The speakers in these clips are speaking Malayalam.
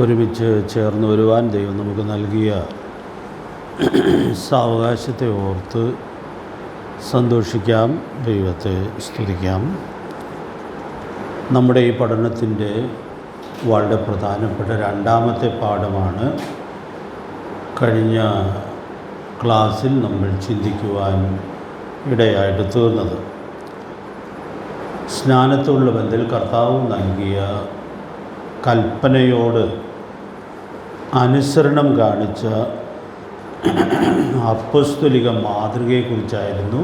ഒരുമിച്ച് ചേർന്ന് വരുവാൻ ദൈവം നമുക്ക് നൽകിയ സാവകാശത്തെ ഓർത്ത് സന്തോഷിക്കാം, ദൈവത്തെ സ്തുതിക്കാം. നമ്മുടെ ഈ പഠനത്തിൻ്റെ വളരെ പ്രധാനപ്പെട്ട രണ്ടാമത്തെ പാഠമാണ് കഴിഞ്ഞ ക്ലാസ്സിൽ നമ്മൾ ചിന്തിക്കുവാൻ ഇടയായിട്ട് തീർന്നത്. സ്നാനത്തോടുള്ള ബന്ധത്തിൽ കർത്താവ് നൽകിയ കൽപ്പനയോട് അനുസരണം കാണിച്ച അപ്പസ്തോലിക മാതൃകയെക്കുറിച്ചായിരുന്നു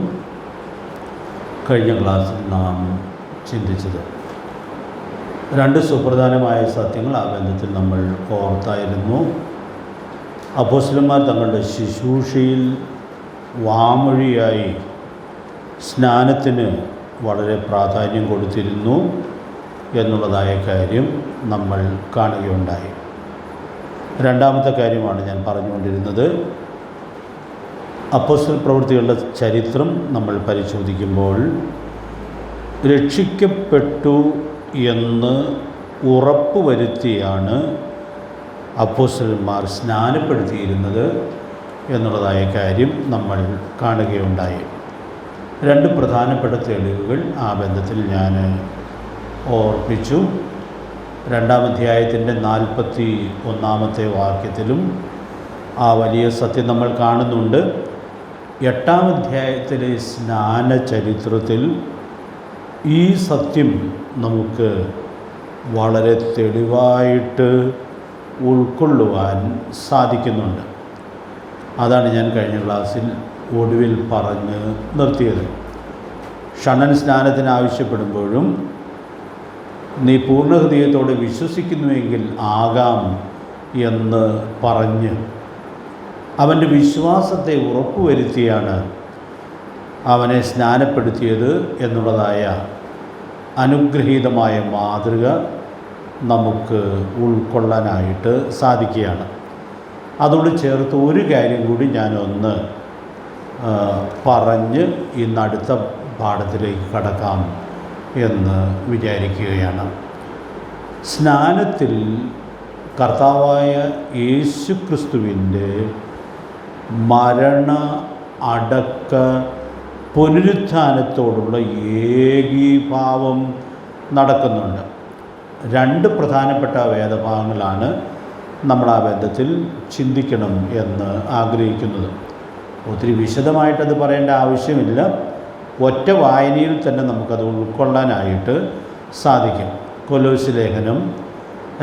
കഴിഞ്ഞ ക്ലാസ്സിൽ നാം ചിന്തിച്ചത്. രണ്ട് സുപ്രധാനമായ സത്യങ്ങൾ ആ ബന്ധത്തിൽ നമ്മൾ ഓർത്തായിരുന്നു. അപ്പോസ്തലന്മാർ തങ്ങളുടെ ശുശ്രൂഷയിൽ വാമൊഴിയായി സ്നാനത്തിന് വളരെ പ്രാധാന്യം കൊടുത്തിരുന്നു എന്നുള്ളതായ കാര്യം നമ്മൾ കാണുകയുണ്ടായി. രണ്ടാമത്തെ കാര്യമാണ് ഞാൻ പറഞ്ഞുകൊണ്ടിരുന്നത്. അപ്പോസ്തല പ്രവൃത്തികളുടെ ചരിത്രം നമ്മൾ പരിശോധിക്കുമ്പോൾ രക്ഷിക്കപ്പെട്ടു എന്ന് ഉറപ്പുവരുത്തിയാണ് അപ്പോസ്തലന്മാർ സ്നാനപ്പെടുത്തിയിരുന്നത് എന്നുള്ളതായ കാര്യം നമ്മൾ കാണുകയുണ്ടായി. രണ്ട് പ്രധാനപ്പെട്ട തെളിവുകൾ ആ ബന്ധത്തിൽ ഞാൻ ഓർപ്പിച്ചു. 2-ാം അധ്യായത്തിൻ്റെ 41-ാമത്തെ വാക്യത്തിലും ആ വലിയ സത്യം നമ്മൾ കാണുന്നുണ്ട്. 8-ാം അധ്യായത്തിലെ സ്നാന ചരിത്രത്തിൽ ഈ സത്യം നമുക്ക് വളരെ തെളിവായിട്ട് ഉൾക്കൊള്ളുവാൻ സാധിക്കുന്നുണ്ട്. അതാണ് ഞാൻ കഴിഞ്ഞ ക്ലാസ്സിൽ ഒടുവിൽ പറഞ്ഞ് നിർത്തിയത്. ഷണ്ണൻ സ്നാനത്തിന് ആവശ്യപ്പെടുമ്പോഴും നീ പൂർണ്ണഹൃദയത്തോടെ വിശ്വസിക്കുന്നുവെങ്കിൽ ആകാം എന്ന് പറഞ്ഞ് അവൻ്റെ വിശ്വാസത്തെ ഉറപ്പുവരുത്തിയാണ് അവനെ സ്നാനപ്പെടുത്തിയത് എന്നുള്ളതായ അനുഗ്രഹീതമായ മാതൃക നമുക്ക് ഉൾക്കൊള്ളാനായിട്ട് സാധിക്കുകയാണ്. അതോട് ചേർത്ത് ഒരു കാര്യം കൂടി ഞാനൊന്ന് പറഞ്ഞ് ഇന്നടുത്ത പാഠത്തിലേക്ക് കടക്കാം എന്ന് വിചാരിക്കുകയാണ്. സ്നാനത്തിൽ കർത്താവായ യേശുക്രിസ്തുവിൻ്റെ മരണ അടക്ക പുനരുത്ഥാനത്തോടുള്ള ഏകീഭാവം നടക്കുന്നുണ്ട്. രണ്ട് പ്രധാനപ്പെട്ട വേദഭാഗങ്ങളാണ് നമ്മൾ ആ ബന്ധത്തിൽ ചിന്തിക്കണം എന്ന് ആഗ്രഹിക്കുന്നത്. ഒത്തിരി വിശദമായിട്ടത് പറയേണ്ട ആവശ്യമില്ല. ഒറ്റ വായനയിൽ തന്നെ നമുക്കത് ഉൾക്കൊള്ളാനായിട്ട് സാധിക്കും. കൊലോസ്യ ലേഖനം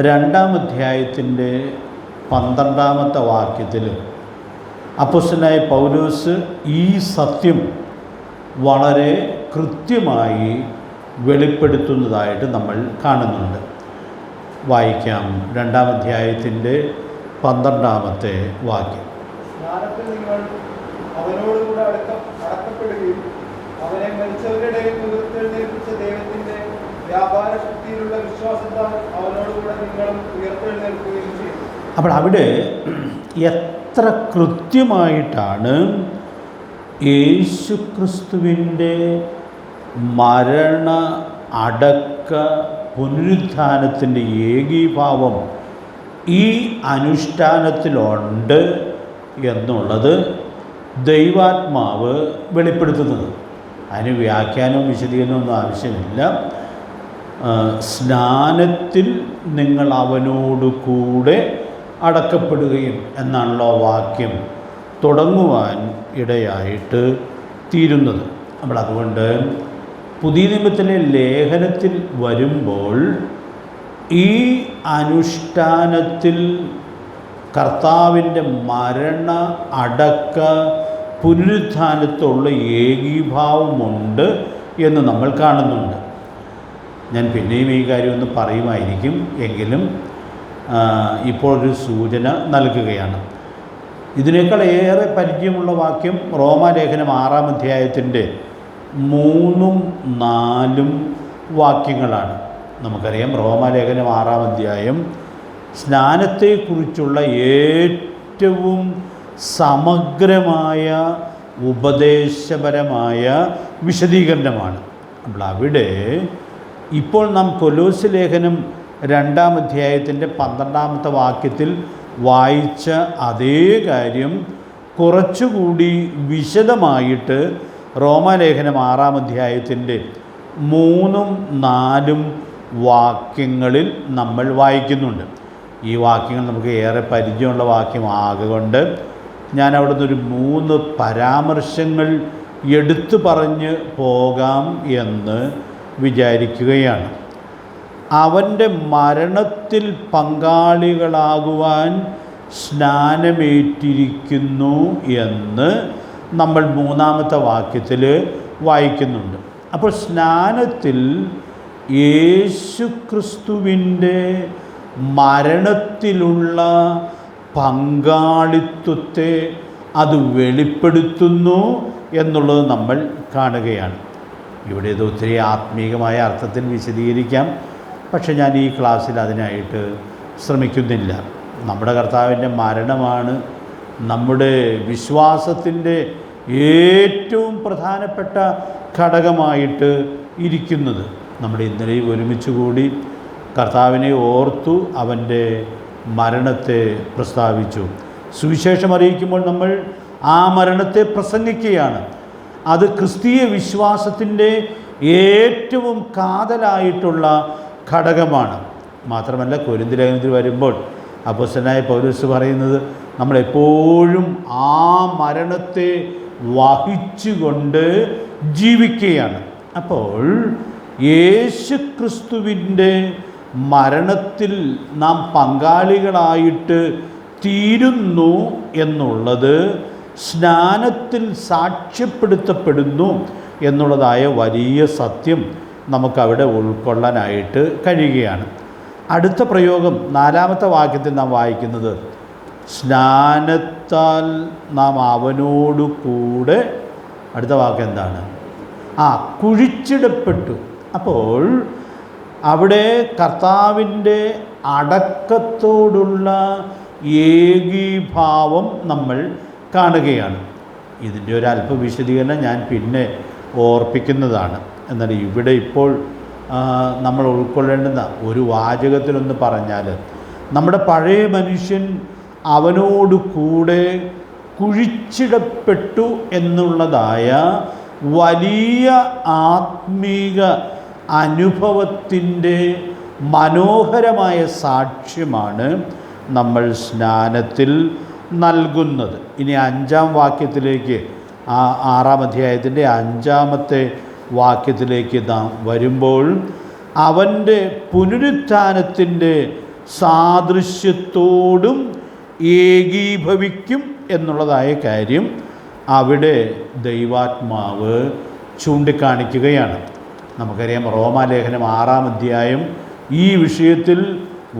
2-ാം അധ്യായത്തിൻ്റെ 12-ാമത്തെ വാക്യത്തിൽ അപ്പോസ്തലനായ പൗലോസ് ഈ സത്യം വളരെ കൃത്യമായി വെളിപ്പെടുത്തുന്നതായിട്ട് നമ്മൾ കാണുന്നുണ്ട്. വായിക്കാം. 2-ാം അധ്യായത്തിൻ്റെ 12-ാമത്തെ വാക്യം. അവനോടുകൂടെ അടക്കപ്പെടുകയും അവനെ മരിച്ചവരുടെ ഉയർത്തെഴുന്നേൽപ്പിച്ച ദൈവത്തിന്റെ വ്യാപാര ശക്തിയിലുള്ള വിശ്വാസത്താൽ അവനോടുകൂടെ നിങ്ങളും ഉയർത്തെഴുന്നേൽക്കുകയും ചെയ്തു. അപ്പോൾ അവിടെ എത്ര കൃത്യമായിട്ടാണ് യേശുക്രിസ്തുവിൻ്റെ മരണ അടക്ക പുനരുത്ഥാനത്തിൻ്റെ ഏകീഭാവം ഈ അനുഷ്ഠാനത്തിലുണ്ട് എന്നുള്ളത് ദൈവാത്മാവ് വെളിപ്പെടുത്തുന്നത്. അതിന് വ്യാഖ്യാനവും വിശദീകരണവും ഒന്നും ആവശ്യമില്ല. സ്നാനത്തിൽ നിങ്ങൾ അവനോട് കൂടെ അടക്കപ്പെടുകയും എന്നാണല്ലോ വാക്യം തുടങ്ങുവാൻ ഇടയായിട്ട് തീരുന്നത്. അപ്പോൾ അതുകൊണ്ട് പുതിയ നിയമത്തിലെ ലേഖനത്തിൽ വരുമ്പോൾ ഈ അനുഷ്ഠാനത്തിൽ കർത്താവിൻ്റെ മരണ അടക്ക പുനരുത്ഥാനത്തുള്ള ഏകീഭാവമുണ്ട് എന്ന് നമ്മൾ കാണുന്നുണ്ട്. ഞാൻ പിന്നെയും ഈ കാര്യം ഒന്ന് പറയുമായിരിക്കും, എങ്കിലും ഇപ്പോൾ ഒരു സൂചന നൽകുകയാണ്. ഇതിനേക്കാൾ ഏറെ പരിചയമുള്ള വാക്യം റോമാലേഖനം 6-ാം അധ്യായത്തിൻ്റെ 3-ഉം 4-ഉം വാക്യങ്ങളാണ്. നമുക്കറിയാം റോമാലേഖനം 6-ാം അധ്യായം സ്നാനത്തെക്കുറിച്ചുള്ള ഏറ്റവും സമഗ്രമായ ഉപദേശപരമായ വിശദീകരണമാണ്. അപ്പോൾ അവിടെ ഇപ്പോൾ നാം കൊലോസ്യ ലേഖനം 2-ാം അധ്യായത്തിൻ്റെ 12-ാമത്തെ വാക്യത്തിൽ വായിച്ച അതേ കാര്യം കുറച്ചുകൂടി വിശദമായിട്ട് റോമാലേഖനം 6-ാം അധ്യായത്തിൻ്റെ 3-ഉം 4-ഉം വാക്യങ്ങളിൽ നമ്മൾ വായിക്കുന്നുണ്ട്. ഈ വാക്യങ്ങൾ നമുക്ക് ഏറെ പരിചയമുള്ള വാക്യമാകൊണ്ട് ഞാൻ അവിടുന്ന് ഒരു 3 പരാമർശങ്ങൾ എടുത്തു പറഞ്ഞ് പോകാം എന്ന് വിചാരിക്കുകയാണ്. അവൻ്റെ മരണത്തിൽ പങ്കാളികളാകുവാൻ സ്നാനമേറ്റിരിക്കുന്നു എന്ന് നമ്മൾ 3-ാമത്തെ വാക്യത്തിൽ വായിക്കുന്നുണ്ട്. അപ്പോൾ സ്നാനത്തിൽ യേശുക്രിസ്തുവിൻ്റെ മരണത്തിലുള്ള പങ്കാളിത്വത്തെ അത് വെളിപ്പെടുത്തുന്നു എന്നുള്ളത് നമ്മൾ കാണുകയാണ്. ഇവിടെ ഇത് ഒത്തിരി ആത്മീകമായ അർത്ഥത്തിൽ വിശദീകരിക്കാം, പക്ഷെ ഞാൻ ഈ ക്ലാസ്സിൽ അതിനായിട്ട് ശ്രമിക്കുന്നില്ല. നമ്മുടെ കർത്താവിൻ്റെ മരണമാണ് നമ്മുടെ വിശ്വാസത്തിൻ്റെ ഏറ്റവും പ്രധാനപ്പെട്ട ഘടകമായിട്ട് ഇരിക്കുന്നത്. നമ്മുടെ ഇന്നലെ ഒരുമിച്ച് കൂടി കർത്താവിനെ ഓർത്തു അവൻ്റെ മരണത്തെ പ്രസ്താവിച്ചു. സുവിശേഷം അറിയിക്കുമ്പോൾ നമ്മൾ ആ മരണത്തെ പ്രസംഗിക്കുകയാണ്. അത് ക്രിസ്തീയ വിശ്വാസത്തിൻ്റെ ഏറ്റവും കാതലായിട്ടുള്ള ഘടകമാണ്. മാത്രമല്ല കൊരിന്ത്യർ ലേഖനത്തിൽ വരുമ്പോൾ അപ്പോസ്തലനായ പൗലോസ് പറയുന്നത് നമ്മളെപ്പോഴും ആ മരണത്തെ വഹിച്ചുകൊണ്ട് ജീവിക്കുകയാണ്. അപ്പോൾ യേശുക്രിസ്തുവിൻ്റെ മരണത്തിൽ നാം പങ്കാളികളായിട്ട് തീരുന്നു എന്നുള്ളത് സ്നാനത്തിൽ സാക്ഷ്യപ്പെടുത്തപ്പെടുന്നു എന്നുള്ളതായ വലിയ സത്യം നമുക്കവിടെ ഉൾക്കൊള്ളാനായിട്ട് കഴിയുകയാണ്. അടുത്ത പ്രയോഗം 4-ാമത്തെ വാക്യത്തിൽ നാം വായിക്കുന്നത് സ്നാനത്താൽ നാം അവനോടു കൂടെ, അടുത്ത വാക്യം എന്താണ്? കുഴിച്ചിടപ്പെട്ടു. അപ്പോൾ അവിടെ കർത്താവിൻ്റെ അടക്കത്തോടുള്ള ഏകീഭാവം നമ്മൾ കാണുകയാണ്. ഇതിൻ്റെ ഒരു അല്പ വിശദീകരണം ഞാൻ പിന്നെ ഓർപ്പിക്കുന്നതാണ്. എന്നാൽ ഇവിടെ ഇപ്പോൾ നമ്മൾ ഉൾക്കൊള്ളേണ്ടുന്ന ഒരു വാചകത്തിലൊന്ന് പറഞ്ഞാൽ, നമ്മുടെ പഴയ മനുഷ്യൻ അവനോട് കൂടെ കുഴിച്ചിടപ്പെട്ടു എന്നുള്ളതായ വലിയ ആത്മീക അനുഭവത്തിൻ്റെ മനോഹരമായ സാക്ഷ്യമാണ് നമ്മൾ സ്നാനത്തിൽ നൽകുന്നത്. ഇനി 5-ാം വാക്യത്തിലേക്ക്, 6-ാം അധ്യായത്തിൻ്റെ 5-ാമത്തെ വാക്യത്തിലേക്ക് നാം വരുമ്പോൾ അവൻ്റെ പുനരുത്ഥാനത്തിൻ്റെ സാദൃശ്യത്തോടും ഏകീഭവിക്കും എന്നുള്ളതായ കാര്യം അവിടെ ദൈവാത്മാവ് ചൂണ്ടിക്കാണിക്കുകയാണ്. നമുക്കറിയാം റോമാലേഖനം 6-ാം അധ്യായം ഈ വിഷയത്തിൽ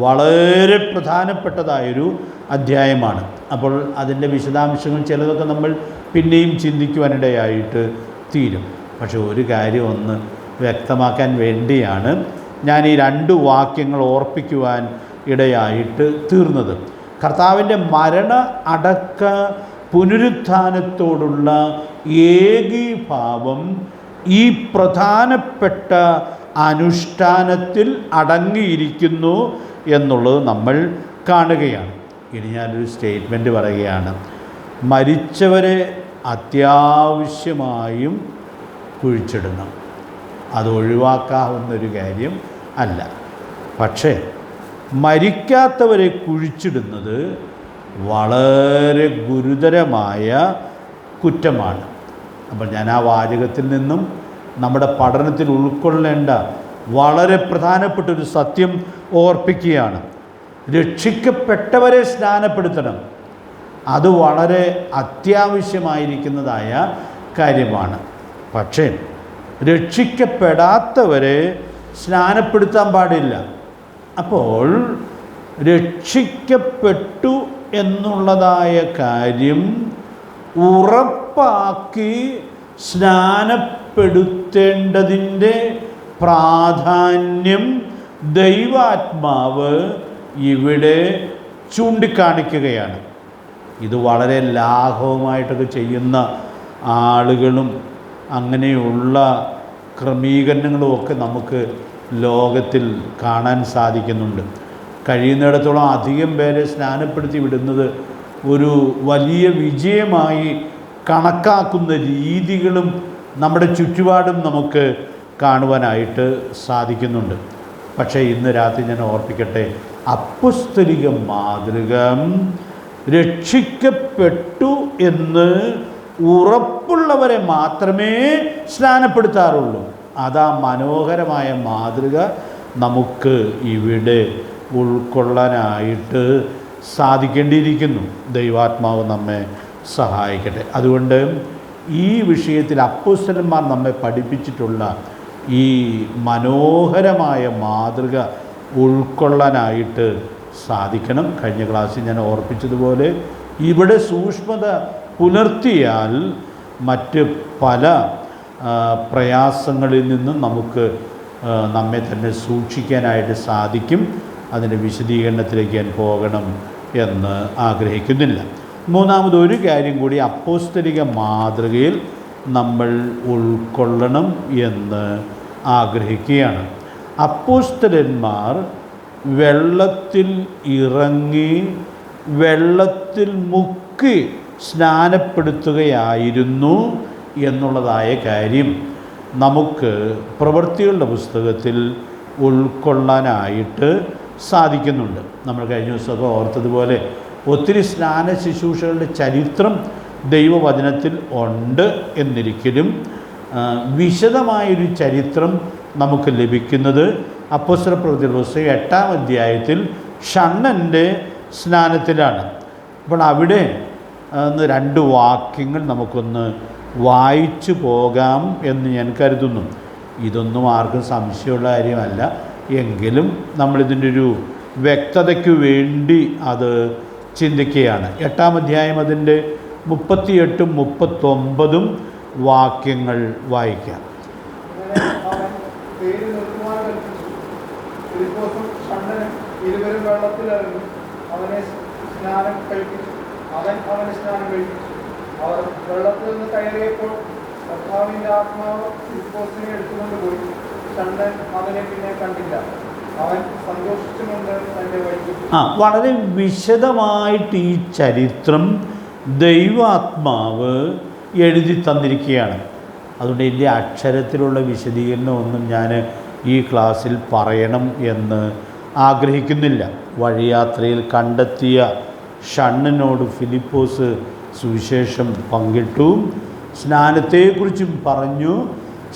വളരെ പ്രധാനപ്പെട്ടതായൊരു അധ്യായമാണ്. അപ്പോൾ അതിൻ്റെ വിശദാംശങ്ങൾ ചിലതൊക്കെ നമ്മൾ പിന്നെയും ചിന്തിക്കുവാനിടയായിട്ട് തീരും. പക്ഷെ ഒരു കാര്യം ഒന്ന് വ്യക്തമാക്കാൻ വേണ്ടിയാണ് ഞാൻ ഈ 2 വാക്യങ്ങൾ ഓർപ്പിക്കുവാൻ ഇടയായിട്ട് തീർന്നത്. കർത്താവിൻ്റെ മരണ അടക്ക പുനരുത്ഥാനത്തോടുള്ള ഏകീഭാവം ഈ പ്രധാനപ്പെട്ട അനുഷ്ഠാനത്തിൽ അടങ്ങിയിരിക്കുന്നു എന്നുള്ളത് നമ്മൾ കാണുകയാണ്. ഇനി ഞാനൊരു സ്റ്റേറ്റ്മെൻറ്റ് പറയുകയാണ്. മരിച്ചവരെ അത്യാവശ്യമായും കുഴിച്ചിടണം. അത് ഒഴിവാക്കാവുന്നൊരു കാര്യം അല്ല. പക്ഷേ മരിക്കാത്തവരെ കുഴിച്ചിടുന്നത് വളരെ ഗുരുതരമായ കുറ്റമാണ്. അപ്പോൾ ഞാൻ ആ വാചകത്തിൽ നിന്നും നമ്മുടെ പഠനത്തിൽ ഉൾക്കൊള്ളേണ്ട വളരെ പ്രധാനപ്പെട്ടൊരു സത്യം ഓർപ്പിക്കുകയാണ്. രക്ഷിക്കപ്പെട്ടവരെ സ്നാനപ്പെടുത്തണം. അത് വളരെ അത്യാവശ്യമായിരിക്കുന്നതായ കാര്യമാണ്. പക്ഷേ രക്ഷിക്കപ്പെടാത്തവരെ സ്നാനപ്പെടുത്താൻ പാടില്ല. അപ്പോൾ രക്ഷിക്കപ്പെട്ടു എന്നുള്ളതായ കാര്യം ഉറപ്പാക്കി സ്നാനപ്പെടുത്തേണ്ടതിൻ്റെ പ്രാധാന്യം ദൈവാത്മാവ് ഇവിടെ ചൂണ്ടിക്കാണിക്കുകയാണ്. ഇത് വളരെ ലാഘവമായിട്ടൊക്കെ ചെയ്യുന്ന ആളുകളും അങ്ങനെയുള്ള ക്രമീകരണങ്ങളുമൊക്കെ നമുക്ക് ലോകത്തിൽ കാണാൻ സാധിക്കുന്നുണ്ട്. കഴിയുന്നിടത്തോളം അധികം പേരെ സ്നാനപ്പെടുത്തി വിടുന്നത് ഒരു വലിയ വിജയമായി കണക്കാക്കുന്ന രീതികളും നമ്മുടെ ചുറ്റുപാടും നമുക്ക് കാണുവാനായിട്ട് സാധിക്കുന്നുണ്ട്. പക്ഷേ ഇന്ന് രാത്രി ഞാൻ ഓർപ്പിക്കട്ടെ, അപ്പസ്തോലിക മാതൃക രക്ഷിക്കപ്പെട്ടു എന്ന് ഉറപ്പുള്ളവരെ മാത്രമേ സ്നാനപ്പെടുത്താറുള്ളൂ. അതാ മനോഹരമായ മാതൃക നമുക്ക് ഇവിടെ ഉൾക്കൊള്ളാനായിട്ട് സാധിക്കേണ്ടിയിരിക്കുന്നു. ദൈവാത്മാവ് നമ്മെ സഹായിക്കട്ടെ. അതുകൊണ്ട് ഈ വിഷയത്തിൽ അപ്പോസ്തലന്മാർ നമ്മെ പഠിപ്പിച്ചിട്ടുള്ള ഈ മനോഹരമായ മാതൃക ഉൾക്കൊള്ളാനായിട്ട് സാധിക്കണം. കഴിഞ്ഞ ക്ലാസ്സിൽ ഞാൻ ഓർപ്പിച്ചതുപോലെ ഇവിടെ സൂക്ഷ്മത പുലർത്തിയാൽ മറ്റ് പല പ്രയാസങ്ങളിൽ നിന്നും നമുക്ക് നമ്മെ തന്നെ സൂക്ഷിക്കാനായിട്ട് സാധിക്കും. അതിൻ്റെ വിശദീകരണത്തിലേക്ക് ഞാൻ പോകണം എന്ന് ആഗ്രഹിക്കുന്നില്ല. മൂന്നാമതൊരു കാര്യം കൂടി അപ്പോസ്തലിക മാതൃകയിൽ നമ്മൾ ഉൾക്കൊള്ളണം എന്ന് ആഗ്രഹിക്കുകയാണ്. അപ്പോസ്തലന്മാർ വെള്ളത്തിൽ ഇറങ്ങി വെള്ളത്തിൽ മുക്കി സ്നാനപ്പെടുത്തുകയായിരുന്നു എന്നുള്ളതായ കാര്യം നമുക്ക് പ്രവൃത്തികളുടെ പുസ്തകത്തിൽ ഉൾക്കൊള്ളാനായിട്ട് സാധിക്കുന്നുണ്ട്. നമ്മൾ കഴിഞ്ഞ ദിവസമൊക്കെ ഓർത്തതുപോലെ ഒത്തിരി സ്നാന ശുശ്രൂഷകളുടെ ചരിത്രം ദൈവവചനത്തിൽ ഉണ്ട് എന്നിരിക്കലും വിശദമായൊരു ചരിത്രം നമുക്ക് ലഭിക്കുന്നത് അപ്പോസ്തലപ്രവൃത്തികളുടെ പുസ്തകം 8-ാം അധ്യായത്തിൽ ഷണ്ണൻ്റെ സ്നാനത്തിലാണ്. അപ്പോൾ അവിടെ 2 വാക്യങ്ങൾ നമുക്കൊന്ന് വായിച്ചു പോകാം എന്ന് ഞാൻ കരുതുന്നു. ഇതൊന്നും ആർക്കും സംശയമുള്ള കാര്യമല്ല, എങ്കിലും നമ്മളിതിൻ്റെ ഒരു വ്യക്തതയ്ക്ക് വേണ്ടി അത് ചിന്തിക്കുകയാണ്. 8-ാം അധ്യായം അതിൻ്റെ 38-ഉം 39-ഉം വാക്യങ്ങൾ വായിക്കാം. ഇരുവരും വെള്ളത്തിലിറങ്ങി അവനെ സ്നാനം കഴിപ്പിച്ചു. അവന് സ്നാനം കഴിപ്പിച്ചു. അവർ വെള്ളത്തിൽ നിന്ന് കയറിയപ്പോൾ കർത്താവിന്റെ ആത്മാവ് ഫിലിപ്പോസിനെ എടുത്തുകൊണ്ട് പോയി. ഷണ്ണൻ അവനെ പിന്നെ കണ്ടില്ല. അവൻ സന്തോഷിച്ചുകൊണ്ട് തന്റെ വഴിക്ക്. വളരെ വിശദമായിട്ട് ഈ ചരിത്രം ദൈവാത്മാവ് എഴുതി തന്നിരിക്കുകയാണ്. അതുകൊണ്ട് വലിയ അക്ഷരത്തിലുള്ള വിശദീകരണമൊന്നും ഞാൻ ഈ ക്ലാസ്സിൽ പറയണം എന്ന് ആഗ്രഹിക്കുന്നില്ല. വഴിയാത്രയിൽ കണ്ടെത്തിയ ഷണ്ണനോട് ഫിലിപ്പോസ് സുവിശേഷം പങ്കിട്ടു, സ്നാനത്തെക്കുറിച്ചും പറഞ്ഞു,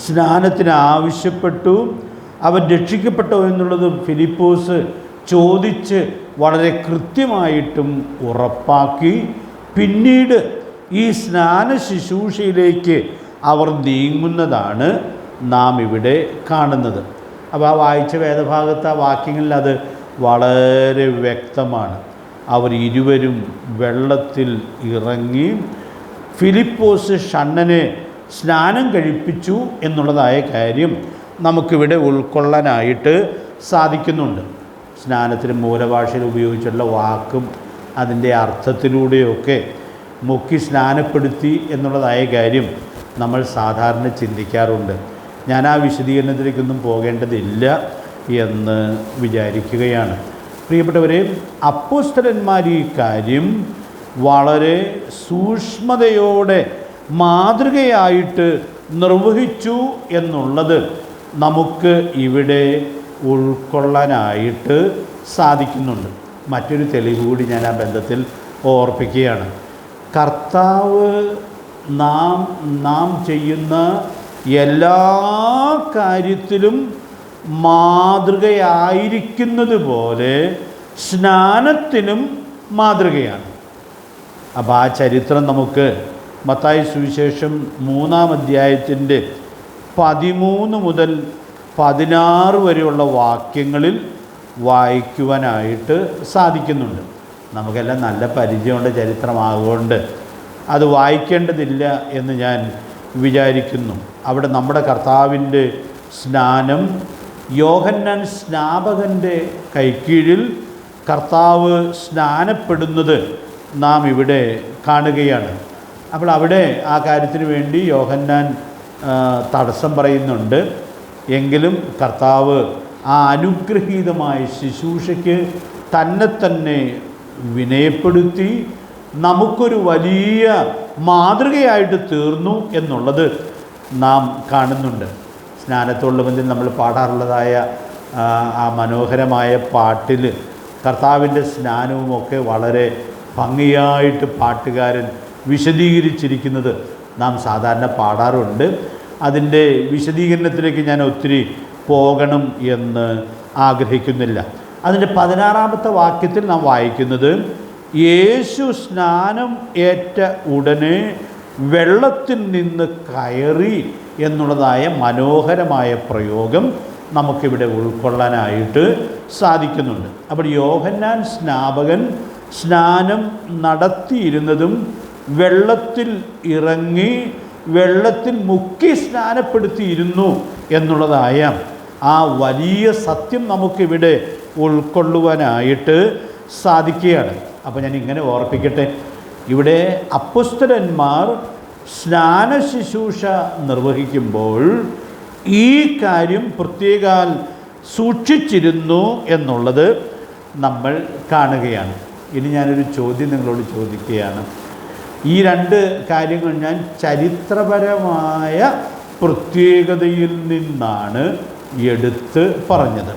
സ്നാനത്തിന് ആവശ്യപ്പെട്ടു. അവൻ രക്ഷിക്കപ്പെട്ടോ എന്നുള്ളത് ഫിലിപ്പോസ് ചോദിച്ച് വളരെ കൃത്യമായിട്ടും ഉറപ്പാക്കി. പിന്നീട് ഈ സ്നാന ശുശ്രൂഷയിലേക്ക് അവർ നീങ്ങുന്നതാണ് നാം ഇവിടെ കാണുന്നത്. അപ്പോൾ ആ വായിച്ച വേദഭാഗത്ത് ആ വാക്യങ്ങളിൽ അത് വളരെ വ്യക്തമാണ്. അവർ ഇരുവരും വെള്ളത്തിൽ ഇറങ്ങി ഫിലിപ്പോസ് ഷണ്ണനെ സ്നാനം കഴിപ്പിച്ചു എന്നുള്ളതായ കാര്യം നമുക്കിവിടെ ഉൾക്കൊള്ളാനായിട്ട് സാധിക്കുന്നുണ്ട്. സ്നാനത്തിന് മൂലഭാഷയിൽ ഉപയോഗിച്ചുള്ള വാക്കും അതിൻ്റെ അർത്ഥത്തിലൂടെയൊക്കെ മുക്കി സ്നാനപ്പെടുത്തി എന്നുള്ളതായ കാര്യം നമ്മൾ സാധാരണ ചിന്തിക്കാറുണ്ട്. ഞാൻ ആ വിശദീകരണത്തിലേക്കൊന്നും പോകേണ്ടതില്ല എന്ന് വിചാരിക്കുകയാണ്. പ്രിയപ്പെട്ടവരെ, അപ്പോസ്തലന്മാർ ഈ കാര്യം വളരെ സൂക്ഷ്മതയോടെ മാതൃകയായിട്ട് നിർവഹിച്ചു എന്നുള്ളത് നമുക്ക് ഇവിടെ ഉൾക്കൊള്ളാനായിട്ട് സാധിക്കുന്നുണ്ട്. മറ്റൊരു തെളിവ് കൂടി ഞാൻ ആ ബന്ധത്തിൽ ഓർപ്പിക്കുകയാണ്. കർത്താവ് നാം ചെയ്യുന്ന എല്ലാ കാര്യത്തിലും മാതൃകയായിരിക്കുന്നത് പോലെ സ്നാനത്തിനും മാതൃകയാണ്. അപ്പോൾ ആ ചരിത്രം നമുക്ക് മത്തായി സുവിശേഷം 3-ാം അധ്യായത്തിൻ്റെ 13 മുതൽ 16 വരെയുള്ള വാക്യങ്ങളിൽ വായിക്കുവാനായിട്ട് സാധിക്കുന്നുണ്ട്. നമുക്കെല്ലാം നല്ല പരിചയമുള്ള ചരിത്രമാകൊണ്ട് അത് വായിക്കേണ്ടതില്ല എന്ന് ഞാൻ വിചാരിക്കുന്നു. അവിടെ നമ്മുടെ കർത്താവിൻ്റെ സ്നാനം യോഹന്നാൻ സ്നാപകൻ്റെ കൈക്കീഴിൽ കർത്താവ് സ്നാനപ്പെടുന്നത് നാം ഇവിടെ കാണുകയാണ്. അപ്പോൾ അവിടെ ആ കാര്യത്തിന് വേണ്ടി യോഹന്നാൻ തടസ്സം പറയുന്നുണ്ട്. എങ്കിലും കർത്താവ് ആ അനുഗ്രഹീതമായ ശുശ്രൂഷയ്ക്ക് തന്നെ വിനയപ്പെടുത്തി നമുക്കൊരു വലിയ മാതൃകയായിട്ട് തീർന്നു എന്നുള്ളത് നാം കാണുന്നുണ്ട്. സ്നാനത്തോടുള്ള ബന്ധത്തിൽ നമ്മൾ പാടാറുള്ളതായ ആ മനോഹരമായ പാട്ടിൽ കർത്താവിൻ്റെ സ്നാനവുമൊക്കെ വളരെ ഭംഗിയായിട്ട് പാട്ടുകാരൻ വിശദീകരിച്ചിരിക്കുന്നത് നാം സാധാരണ പാടാറുണ്ട്. അതിൻ്റെ വിശദീകരണത്തിലേക്ക് ഞാൻ ഒത്തിരി പോകണം എന്ന് ആഗ്രഹിക്കുന്നില്ല. അതിൻ്റെ 16-ാമത്തെ വാക്യത്തിൽ നാം വായിക്കുന്നത്, യേശു സ്നാനം ഏറ്റ ഉടനെ വെള്ളത്തിൽ നിന്ന് കയറി എന്നുള്ളതായ മനോഹരമായ പ്രയോഗം നമുക്കിവിടെ ഉൾക്കൊള്ളാനായിട്ട് സാധിക്കുന്നുണ്ട്. അപ്പോൾ യോഹന്നാൻ സ്നാപകൻ സ്നാനം നടത്തിയിരുന്നതും വെള്ളത്തിൽ ഇറങ്ങി വെള്ളത്തിൽ മുക്കി സ്നാനപ്പെടുത്തിയിരുന്നു എന്നുള്ളതായ ആ വലിയ സത്യം നമുക്കിവിടെ ഉൾക്കൊള്ളുവാനായിട്ട് സാധിക്കുകയാണ്. അപ്പോൾ ഞാൻ ഇങ്ങനെ ഓർപ്പിക്കട്ടെ, ഇവിടെ അപ്പോസ്തലന്മാർ സ്നാന ശുശ്രൂഷ നിർവഹിക്കുമ്പോൾ ഈ കാര്യം പ്രത്യേകാൽ സൂക്ഷിച്ചിരുന്നു എന്നുള്ളത് നമ്മൾ കാണുകയാണ്. ഇനി ഞാനൊരു ചോദ്യം നിങ്ങളോട് ചോദിക്കുകയാണ്. ഈ രണ്ട് കാര്യങ്ങൾ ഞാൻ ചരിത്രപരമായ പ്രത്യേകതയിൽ നിന്നാണ് എടുത്ത് പറഞ്ഞത്.